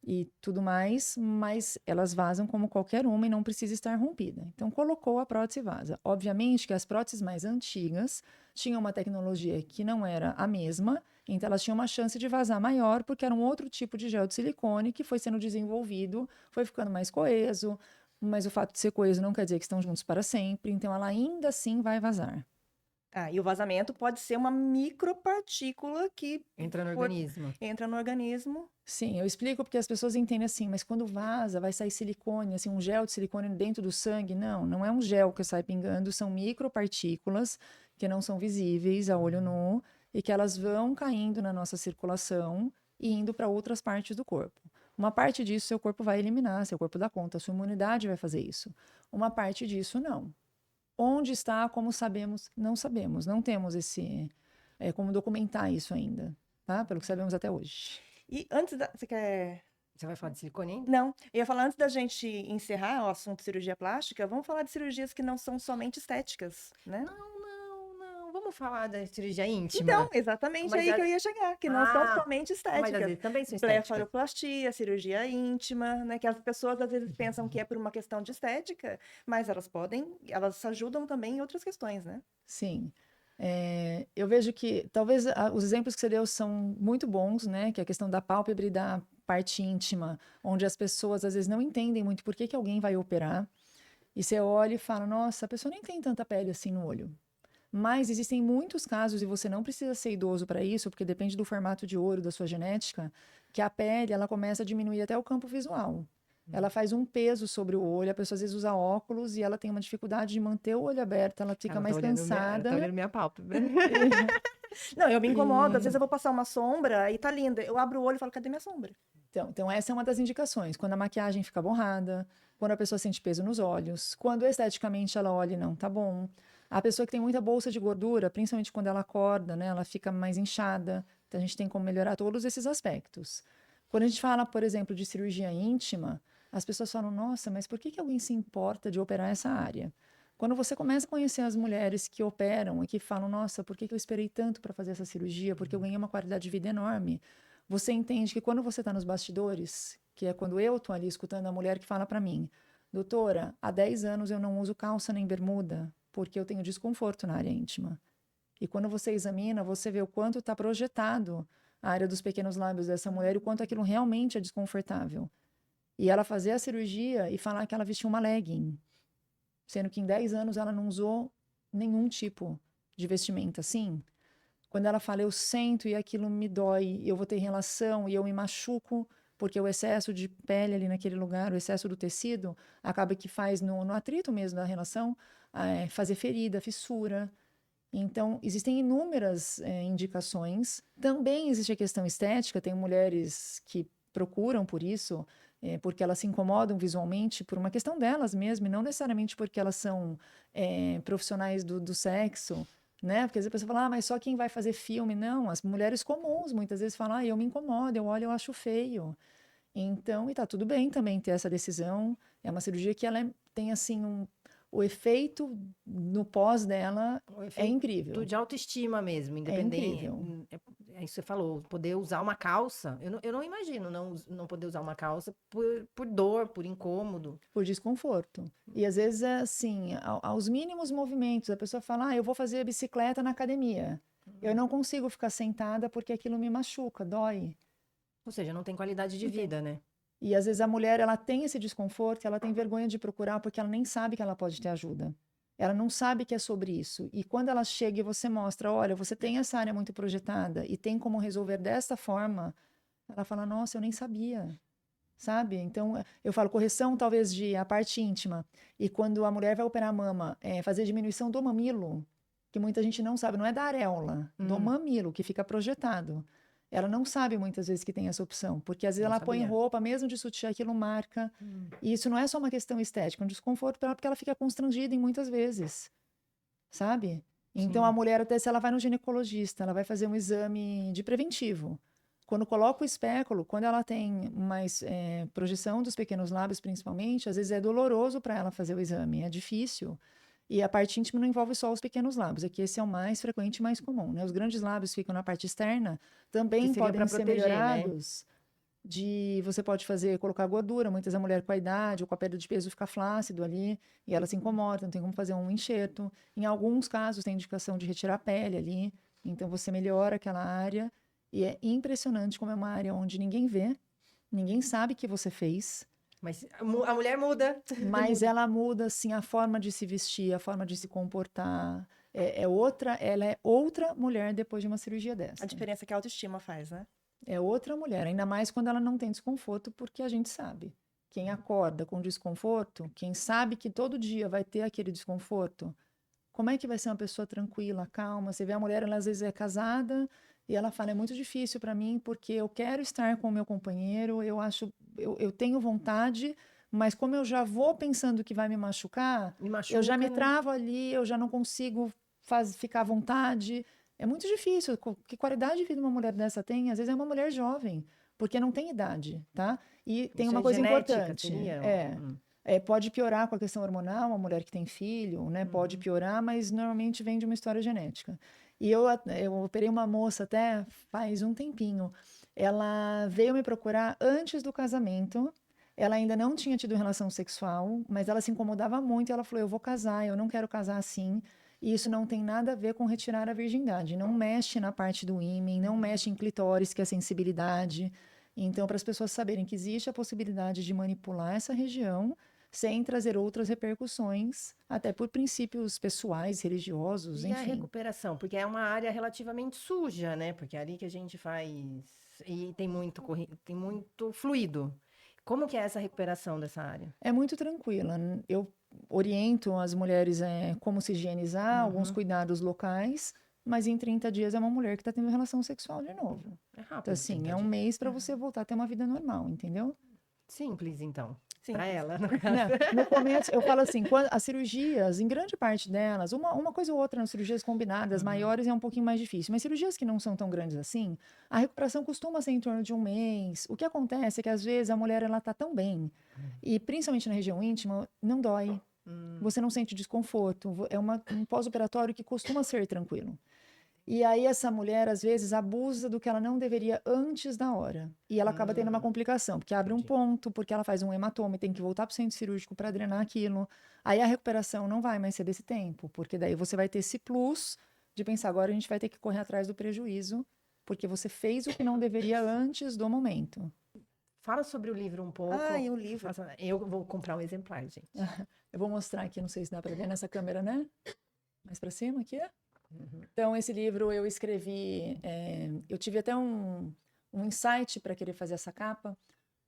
e tudo mais, mas elas vazam como qualquer uma e não precisa estar rompida. Então, colocou a prótese vaza. Obviamente que as próteses mais antigas tinham uma tecnologia que não era a mesma, então elas tinham uma chance de vazar maior, porque era um outro tipo de gel de silicone que foi sendo desenvolvido, foi ficando mais coeso, mas o fato de ser coeso não quer dizer que estão juntos para sempre, então ela ainda assim vai vazar. E o vazamento pode ser uma micropartícula que entra no organismo. Entra no organismo. Sim, eu explico porque as pessoas entendem assim, mas quando vaza, vai sair silicone, assim, um gel de silicone dentro do sangue? Não, não é um gel que sai pingando, são micropartículas que não são visíveis a olho nu e que elas vão caindo na nossa circulação e indo para outras partes do corpo. Uma parte disso seu corpo vai eliminar, seu corpo dá conta, sua imunidade vai fazer isso. Uma parte disso não. Onde está, como sabemos, não sabemos. Não temos como documentar isso ainda, tá? Pelo que sabemos até hoje. E antes da... Você quer... Você vai falar de silicone ainda? Não, eu ia falar antes da gente encerrar o assunto cirurgia plástica, vamos falar de cirurgias que não são somente estéticas, né? Não. Vamos falar da cirurgia íntima. Então, exatamente Mas aí que eu ia chegar, que não são somente Mas às estéticas. vezes também são estéticas. Blefaroplastia, cirurgia íntima, né? Que as pessoas às vezes pensam que é por uma questão de estética, mas elas ajudam também em outras questões, né? Sim. Eu vejo que talvez os exemplos que você deu são muito bons, né? Que é a questão da pálpebra e da parte íntima, onde as pessoas às vezes não entendem muito por que alguém vai operar. E você olha e fala, nossa, a pessoa nem tem tanta pele assim no olho. Mas existem muitos casos, e você não precisa ser idoso para isso, porque depende do formato de olho, da sua genética, que a pele ela começa a diminuir até o campo visual. Ela faz um peso sobre o olho, a pessoa às vezes usa óculos e ela tem uma dificuldade de manter o olho aberto, ela fica mais cansada. Ela tá olhando minha pálpebra. Não, eu me incomodo, às vezes eu vou passar uma sombra e tá linda. Eu abro o olho e falo, cadê minha sombra? Então, essa é uma das indicações. Quando a maquiagem fica borrada, quando a pessoa sente peso nos olhos, quando esteticamente ela olha e não tá bom. A pessoa que tem muita bolsa de gordura, principalmente quando ela acorda, né, ela fica mais inchada. Então, a gente tem como melhorar todos esses aspectos. Quando a gente fala, por exemplo, de cirurgia íntima, as pessoas falam, nossa, mas por que alguém se importa de operar essa área? Quando você começa a conhecer as mulheres que operam e que falam, nossa, por que eu esperei tanto para fazer essa cirurgia? Porque eu ganhei uma qualidade de vida enorme. Você entende que quando você está nos bastidores, que é quando eu estou ali escutando a mulher que fala para mim, doutora, há 10 anos eu não uso calça nem bermuda, porque eu tenho desconforto na área íntima. E quando você examina, você vê o quanto está projetado a área dos pequenos lábios dessa mulher e o quanto aquilo realmente é desconfortável. E ela fazer a cirurgia e falar que ela vestiu uma legging, sendo que em 10 anos ela não usou nenhum tipo de vestimenta assim. Quando ela fala, eu sento e aquilo me dói, eu vou ter relação e eu me machuco, porque o excesso de pele ali naquele lugar, o excesso do tecido, acaba que faz no atrito mesmo da relação, fazer ferida, fissura. Então, existem inúmeras indicações. Também existe a questão estética, tem mulheres que procuram por isso, porque elas se incomodam visualmente por uma questão delas mesmo, e não necessariamente porque elas são profissionais do sexo, né? Porque às vezes a pessoa fala, mas só quem vai fazer filme? Não, as mulheres comuns muitas vezes falam, eu me incomodo, eu olho, eu acho feio. Então, e tá tudo bem também ter essa decisão. É uma cirurgia que ela tem, assim, o efeito no pós dela é incrível. De autoestima mesmo, independente. É isso que você falou, poder usar uma calça. Eu não imagino não poder usar uma calça por dor, por incômodo. Por desconforto. E às vezes é assim, aos mínimos movimentos, a pessoa fala, eu vou fazer bicicleta na academia. Eu não consigo ficar sentada porque aquilo me machuca, dói. Ou seja, não tem qualidade de vida, né? E às vezes a mulher, ela tem esse desconforto, ela tem vergonha de procurar porque ela nem sabe que ela pode ter ajuda. Ela não sabe que é sobre isso. E quando ela chega e você mostra, olha, você tem essa área muito projetada e tem como resolver desta forma, ela fala, nossa, eu nem sabia, sabe? Então, eu falo correção talvez de a parte íntima. E quando a mulher vai operar a mama, fazer diminuição do mamilo, que muita gente não sabe, não é da areola, do mamilo, que fica projetado. Ela não sabe muitas vezes que tem essa opção, porque às vezes ela põe roupa, mesmo de sutiã, aquilo marca. E isso não é só uma questão estética, é um desconforto para ela, porque ela fica constrangida em muitas vezes, sabe? Então a mulher, até se ela vai no ginecologista, ela vai fazer um exame de preventivo. Quando coloca o espéculo, quando ela tem mais projeção dos pequenos lábios, principalmente, às vezes é doloroso para ela fazer o exame, é difícil. E a parte íntima não envolve só os pequenos lábios, é que esse é o mais frequente e mais comum, né? Os grandes lábios ficam na parte externa, também podem ser melhorados. Né? Você pode colocar gordura, muitas vezes a mulher com a idade ou com a perda de peso fica flácido ali, e ela se incomoda, não tem como fazer um enxerto. Em alguns casos tem indicação de retirar a pele ali, então você melhora aquela área, e é impressionante como é uma área onde ninguém vê, ninguém sabe que você fez. Mas a mulher muda. Mas ela muda, assim, a forma de se vestir, a forma de se comportar. Ela é outra mulher depois de uma cirurgia dessa. A diferença que a autoestima faz, né? É outra mulher, ainda mais quando ela não tem desconforto, porque a gente sabe. Quem acorda com desconforto, quem sabe que todo dia vai ter aquele desconforto, como é que vai ser uma pessoa tranquila, calma? Você vê a mulher, ela às vezes é casada e ela fala, é muito difícil para mim porque eu quero estar com o meu companheiro, eu tenho vontade, mas como eu já vou pensando que vai me machucar, Me eu já machuca, me né? travo ali, eu já não consigo ficar à vontade. É muito difícil. Que qualidade de vida uma mulher dessa tem? Às vezes é uma mulher jovem, porque não tem idade, tá? E tem Isso uma é coisa genética, importante. seria? Pode piorar com a questão hormonal, uma mulher que tem filho, né? Pode piorar, mas normalmente vem de uma história genética. E eu operei uma moça até faz um tempinho. Ela veio me procurar antes do casamento. Ela ainda não tinha tido relação sexual, mas ela se incomodava muito e ela falou: eu vou casar, eu não quero casar assim. E isso não tem nada a ver com retirar a virgindade. Não mexe na parte do ímen, não mexe em clitóris, que é a sensibilidade. Então, para as pessoas saberem que existe a possibilidade de manipular essa região sem trazer outras repercussões, até por princípios pessoais, religiosos, E a enfim. recuperação? Porque é uma área relativamente suja, né? Porque é ali que a gente faz. E tem muito, tem muito fluido. Como que é essa recuperação dessa área? É muito tranquila. Eu oriento as mulheres como se higienizar, alguns cuidados locais, mas em 30 dias é uma mulher que está tendo relação sexual de novo. É Então, rápido, assim, 30 é um dias. mês para você voltar a ter uma vida normal, entendeu? Simples, então. Sim. Pra ela, no caso. Né? No começo, eu falo assim, as cirurgias, em grande parte delas, uma coisa ou outra nas cirurgias combinadas, maiores é um pouquinho mais difícil, mas cirurgias que não são tão grandes assim, a recuperação costuma ser em torno de um mês. O que acontece é que às vezes a mulher ela tá tão bem, e principalmente na região íntima, não dói. Você não sente desconforto, é um pós-operatório que costuma ser tranquilo. E aí essa mulher, às vezes, abusa do que ela não deveria antes da hora. E ela acaba tendo uma complicação, porque abre um ponto, porque ela faz um hematoma e tem que voltar para o centro cirúrgico para drenar aquilo. Aí a recuperação não vai mais ser desse tempo, porque daí você vai ter esse plus de pensar, agora a gente vai ter que correr atrás do prejuízo, porque você fez o que não deveria antes do momento. Fala sobre o livro um pouco. Ah, e o livro. Eu vou comprar um exemplar, gente. Eu vou mostrar aqui, não sei se dá para ver nessa câmera, né? Mais para cima aqui. Então, esse livro eu escrevi, eu tive até um insight para querer fazer essa capa,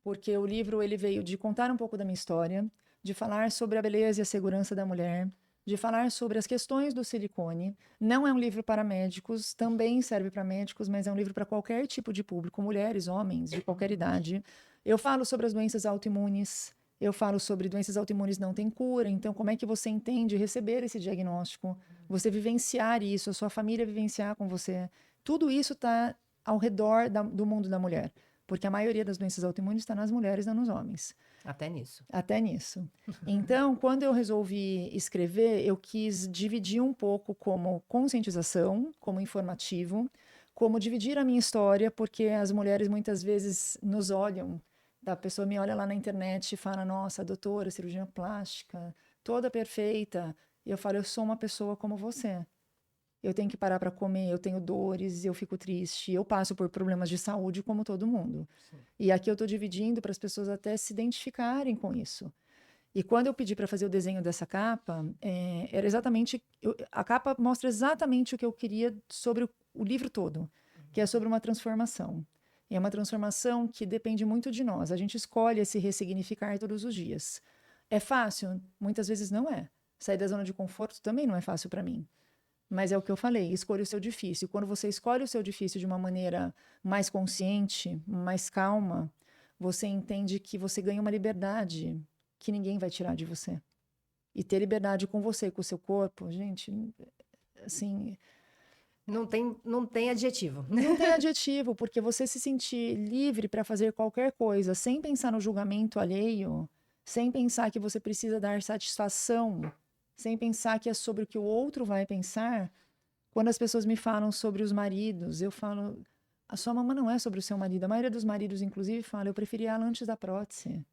porque o livro ele veio de contar um pouco da minha história, de falar sobre a beleza e a segurança da mulher, de falar sobre as questões do silicone. Não é um livro para médicos, também serve para médicos, mas é um livro para qualquer tipo de público, mulheres, homens, de qualquer idade. Eu falo sobre as doenças autoimunes, eu falo sobre doenças autoimunes não têm cura, então como é que você entende receber esse diagnóstico, você vivenciar isso, a sua família vivenciar com você. Tudo isso está ao redor do mundo da mulher, porque a maioria das doenças autoimunes está nas mulheres, não nos homens. Até nisso. Até nisso. Então, quando eu resolvi escrever, eu quis dividir um pouco como conscientização, como informativo, como dividir a minha história, porque as mulheres muitas vezes nos olham. A pessoa me olha lá na internet e fala, nossa, doutora, cirurgia plástica, toda perfeita. E eu falo, eu sou uma pessoa como você. Eu tenho que parar para comer, eu tenho dores, eu fico triste, eu passo por problemas de saúde como todo mundo. Sim. E aqui eu estou dividindo para as pessoas até se identificarem com isso. E quando eu pedi para fazer o desenho dessa capa, era exatamente... a capa mostra exatamente o que eu queria sobre o livro todo, que é sobre uma transformação. E é uma transformação que depende muito de nós. A gente escolhe esse ressignificar todos os dias. É fácil? Muitas vezes não é. Sair da zona de conforto também não é fácil para mim. Mas é o que eu falei, escolha o seu difícil. Quando você escolhe o seu difícil de uma maneira mais consciente, mais calma, você entende que você ganha uma liberdade que ninguém vai tirar de você. E ter liberdade com você, com o seu corpo, gente, assim... Não tem adjetivo. Não tem adjetivo, porque você se sentir livre para fazer qualquer coisa sem pensar no julgamento alheio, sem pensar que você precisa dar satisfação, sem pensar que é sobre o que o outro vai pensar. Quando as pessoas me falam sobre os maridos, eu falo, a sua mama não é sobre o seu marido. A maioria dos maridos, inclusive, fala, eu preferia ela antes da prótese.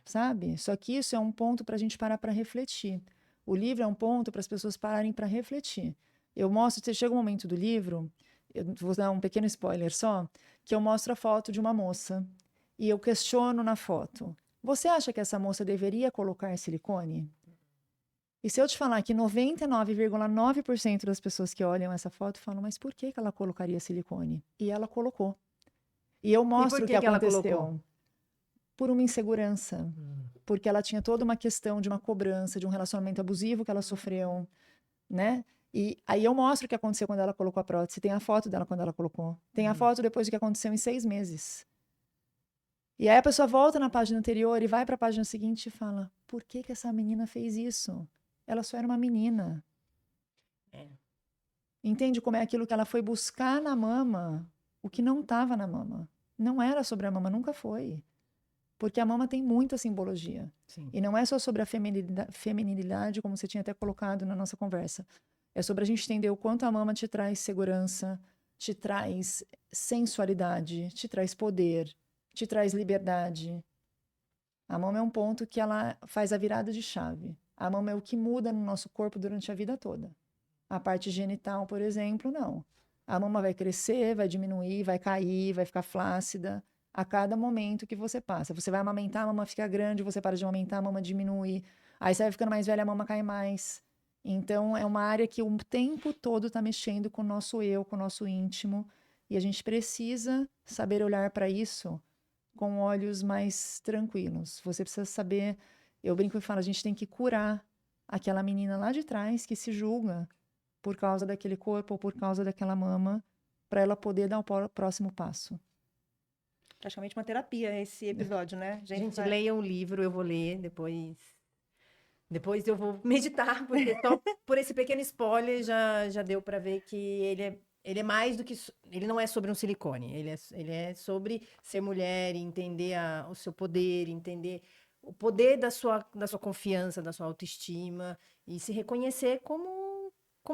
Sabe? Só que isso é um ponto para a gente parar para refletir. O livro é um ponto para as pessoas pararem para refletir. Eu mostro, chega um momento do livro, eu vou dar um pequeno spoiler só, que eu mostro a foto de uma moça e eu questiono na foto. Você acha que essa moça deveria colocar silicone? E se eu te falar que 99,9% das pessoas que olham essa foto falam, mas por que ela colocaria silicone? E ela colocou. E eu mostro o que aconteceu. Por uma insegurança. Porque ela tinha toda uma questão de uma cobrança, de um relacionamento abusivo que ela sofreu. né? E aí eu mostro o que aconteceu quando ela colocou a prótese. Tem a foto dela quando ela colocou. Tem a foto depois do que aconteceu em 6 meses. E aí a pessoa volta na página anterior e vai para a página seguinte e fala: por que que essa menina fez isso? Ela só era uma menina. Entende como é aquilo que ela foi buscar na mama, o que não estava na mama. Não era sobre a mama, nunca foi. Porque a mama tem muita simbologia. Sim. E não é só sobre a feminilidade, como você tinha até colocado na nossa conversa. É sobre a gente entender o quanto a mama te traz segurança, te traz sensualidade, te traz poder, te traz liberdade. A mama é um ponto que ela faz a virada de chave. A mama é o que muda no nosso corpo durante a vida toda. A parte genital, por exemplo, não. A mama vai crescer, vai diminuir, vai cair, vai ficar flácida a cada momento que você passa. Você vai amamentar, a mama fica grande, você para de amamentar, a mama diminui. Aí você vai ficando mais velha, a mama cai mais. Então, é uma área que o tempo todo está mexendo com o nosso eu, com o nosso íntimo. E a gente precisa saber olhar para isso com olhos mais tranquilos. Você precisa saber, eu brinco e falo, a gente tem que curar aquela menina lá de trás que se julga por causa daquele corpo ou por causa daquela mama, para ela poder dar o próximo passo. Praticamente uma terapia esse episódio, né? Gente, leia um livro, eu vou ler, depois eu vou meditar, porque só por esse pequeno spoiler já deu para ver que ele é mais do que... Ele não é sobre um silicone, ele é sobre ser mulher, entender o seu poder, entender o poder da sua confiança, da sua autoestima, e se reconhecer como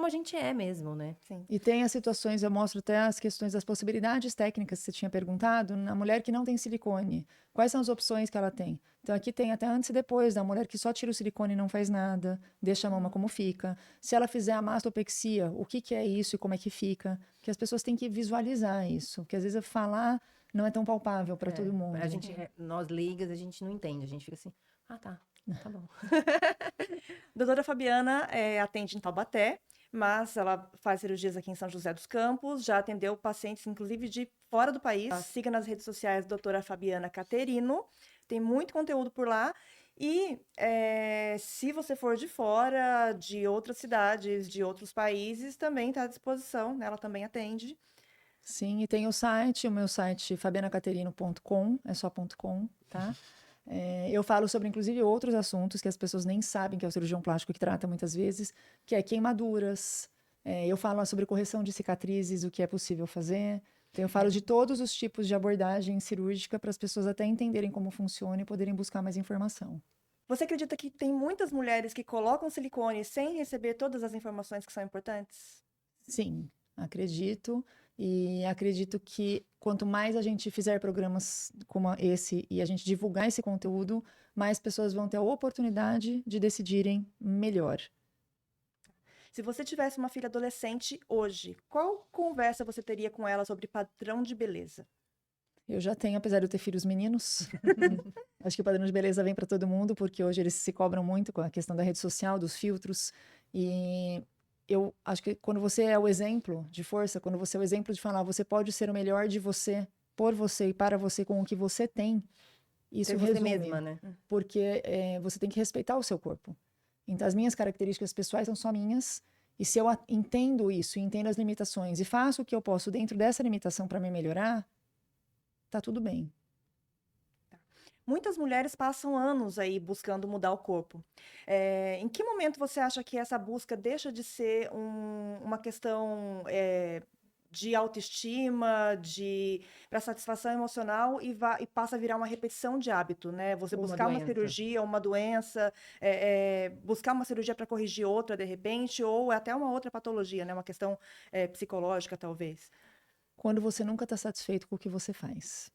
a gente é mesmo, né? Sim. E tem as situações, eu mostro até as questões das possibilidades técnicas que você tinha perguntado, na mulher que não tem silicone. Quais são as opções que ela tem? Então, aqui tem até antes e depois, da mulher que só tira o silicone e não faz nada, deixa a mama como fica. Se ela fizer a mastopexia, o que é isso e como é que fica? Que as pessoas têm que visualizar isso, que às vezes falar não é tão palpável para todo mundo. Nós leigas, a gente não entende, a gente fica assim, tá bom. Doutora Fabiana atende em Taubaté, mas ela faz cirurgias aqui em São José dos Campos, já atendeu pacientes, inclusive, de fora do país. Siga nas redes sociais doutora Fabiana Caterino, tem muito conteúdo por lá. E se você for de fora, de outras cidades, de outros países, também está à disposição, né? Ela também atende. Sim, e tem o meu site fabianacaterino.com, é só .com, tá? Eu falo sobre, inclusive, outros assuntos que as pessoas nem sabem que é o cirurgião plástico que trata muitas vezes, que é queimaduras. Eu falo sobre correção de cicatrizes, o que é possível fazer. Então, eu falo de todos os tipos de abordagem cirúrgica para as pessoas até entenderem como funciona e poderem buscar mais informação. Você acredita que tem muitas mulheres que colocam silicone sem receber todas as informações que são importantes? Sim, acredito. E acredito que quanto mais a gente fizer programas como esse e a gente divulgar esse conteúdo, mais pessoas vão ter a oportunidade de decidirem melhor. Se você tivesse uma filha adolescente hoje, qual conversa você teria com ela sobre padrão de beleza? Eu já tenho, apesar de eu ter filhos meninos. Acho que o padrão de beleza vem para todo mundo, porque hoje eles se cobram muito com a questão da rede social, dos filtros. E eu acho que quando você é o exemplo de força, quando você é o exemplo de falar, você pode ser o melhor de você, por você e para você com o que você tem, isso Ser você resume. mesma, né? Porque você tem que respeitar o seu corpo. Então, as minhas características pessoais são só minhas. E se eu entendo isso, entendo as limitações e faço o que eu posso dentro dessa limitação para me melhorar, tá tudo bem. Muitas mulheres passam anos aí buscando mudar o corpo. Em que momento você acha que essa busca deixa de ser uma questão de autoestima, para satisfação emocional e passa a virar uma repetição de hábito, né? Você buscar uma cirurgia, uma doença, buscar uma cirurgia para corrigir outra de repente, ou até uma outra patologia, né? Uma questão psicológica, talvez. Quando você nunca está satisfeito com o que você faz.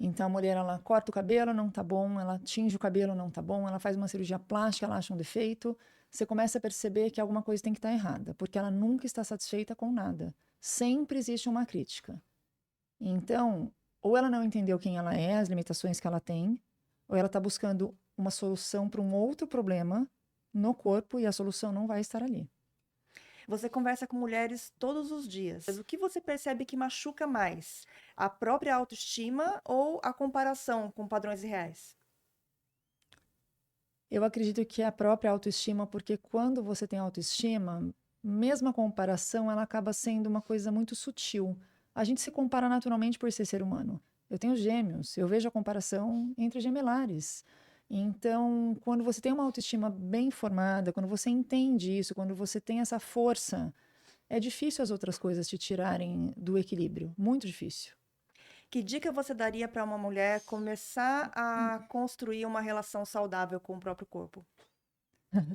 Então, a mulher, ela corta o cabelo, não tá bom, ela tinge o cabelo, não tá bom, ela faz uma cirurgia plástica, ela acha um defeito. Você começa a perceber que alguma coisa tem que estar errada, porque ela nunca está satisfeita com nada. Sempre existe uma crítica. Então, ou ela não entendeu quem ela é, as limitações que ela tem, ou ela está buscando uma solução para um outro problema no corpo e a solução não vai estar ali. Você conversa com mulheres todos os dias. O que você percebe que machuca mais? A própria autoestima ou a comparação com padrões reais? Eu acredito que é a própria autoestima, porque quando você tem autoestima, mesmo a comparação, ela acaba sendo uma coisa muito sutil. A gente se compara naturalmente por ser humano. Eu tenho gêmeos, eu vejo a comparação entre gemelares. Então, quando você tem uma autoestima bem formada, quando você entende isso, quando você tem essa força, é difícil as outras coisas te tirarem do equilíbrio. Muito difícil. Que dica você daria para uma mulher começar a construir uma relação saudável com o próprio corpo?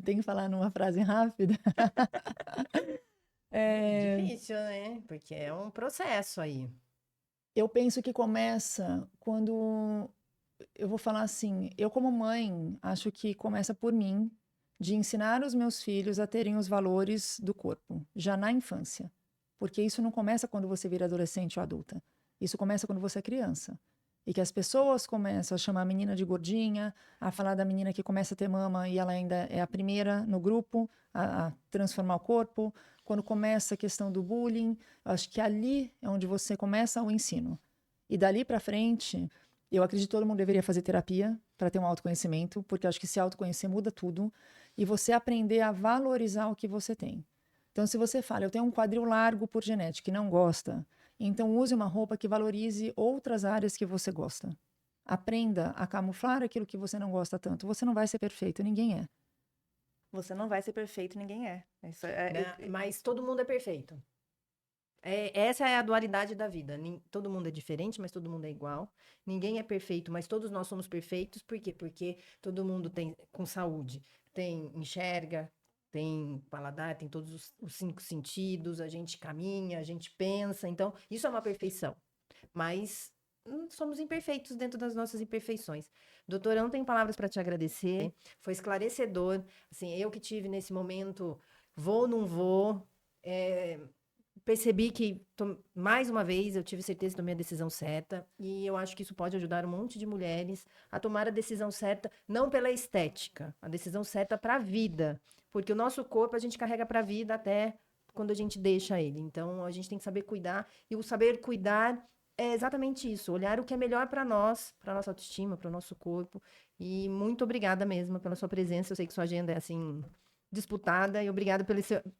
Tem que falar numa frase rápida. Difícil, né? Porque é um processo aí. Eu penso que começa quando eu vou falar assim, eu como mãe, acho que começa por mim, de ensinar os meus filhos a terem os valores do corpo, já na infância. Porque isso não começa quando você vira adolescente ou adulta. Isso começa quando você é criança. E que as pessoas começam a chamar a menina de gordinha, a falar da menina que começa a ter mama e ela ainda é a primeira no grupo a transformar o corpo. Quando começa a questão do bullying, acho que ali é onde você começa o ensino. E dali para frente, eu acredito que todo mundo deveria fazer terapia para ter um autoconhecimento, porque acho que se autoconhecer muda tudo. E você aprender a valorizar o que você tem. Então, se você fala, eu tenho um quadril largo por genética e não gosta, então use uma roupa que valorize outras áreas que você gosta. Aprenda a camuflar aquilo que você não gosta tanto. Você não vai ser perfeito, ninguém é. Você não vai ser perfeito, ninguém é. Isso Né? Mas todo mundo é perfeito. Essa é a dualidade da vida. Todo mundo é diferente, mas todo mundo é igual. Ninguém é perfeito, mas todos nós somos perfeitos. Por quê? Porque todo mundo tem com saúde. Enxerga, tem paladar, tem todos os 5 sentidos, a gente caminha, a gente pensa. Então, isso é uma perfeição. Mas somos imperfeitos dentro das nossas imperfeições. Doutorão, tem palavras para te agradecer. Foi esclarecedor. Assim, eu que tive nesse momento, vou, não vou. Percebi que, mais uma vez, eu tive certeza que tomei a decisão certa. E eu acho que isso pode ajudar um monte de mulheres a tomar a decisão certa, não pela estética, a decisão certa para a vida. Porque o nosso corpo a gente carrega para a vida até quando a gente deixa ele. Então, a gente tem que saber cuidar. E o saber cuidar é exatamente isso. Olhar o que é melhor para nós, para nossa autoestima, para o nosso corpo. E muito obrigada mesmo pela sua presença. Eu sei que sua agenda é, assim, disputada. E obrigada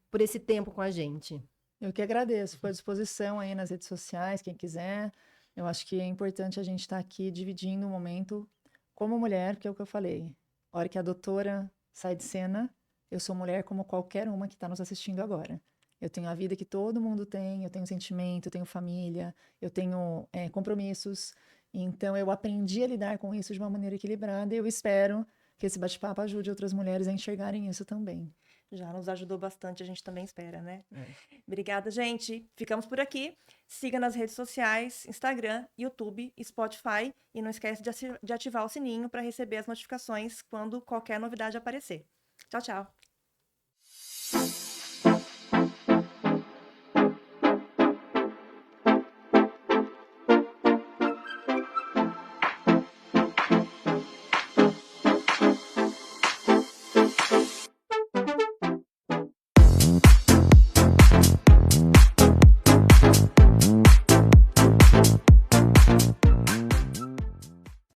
por esse tempo com a gente. Eu que agradeço. Fico à disposição aí nas redes sociais, quem quiser. Eu acho que é importante a gente estar aqui dividindo o momento como mulher, que é o que eu falei. A hora que a doutora sai de cena, eu sou mulher como qualquer uma que está nos assistindo agora. Eu tenho a vida que todo mundo tem, eu tenho sentimento, eu tenho família, eu tenho compromissos. Então, eu aprendi a lidar com isso de uma maneira equilibrada e eu espero que esse bate-papo ajude outras mulheres a enxergarem isso também. Já nos ajudou bastante, a gente também espera, né? Obrigada, gente. Ficamos por aqui. Siga nas redes sociais, Instagram, YouTube, Spotify. E não esquece de ativar o sininho para receber as notificações quando qualquer novidade aparecer. Tchau, tchau.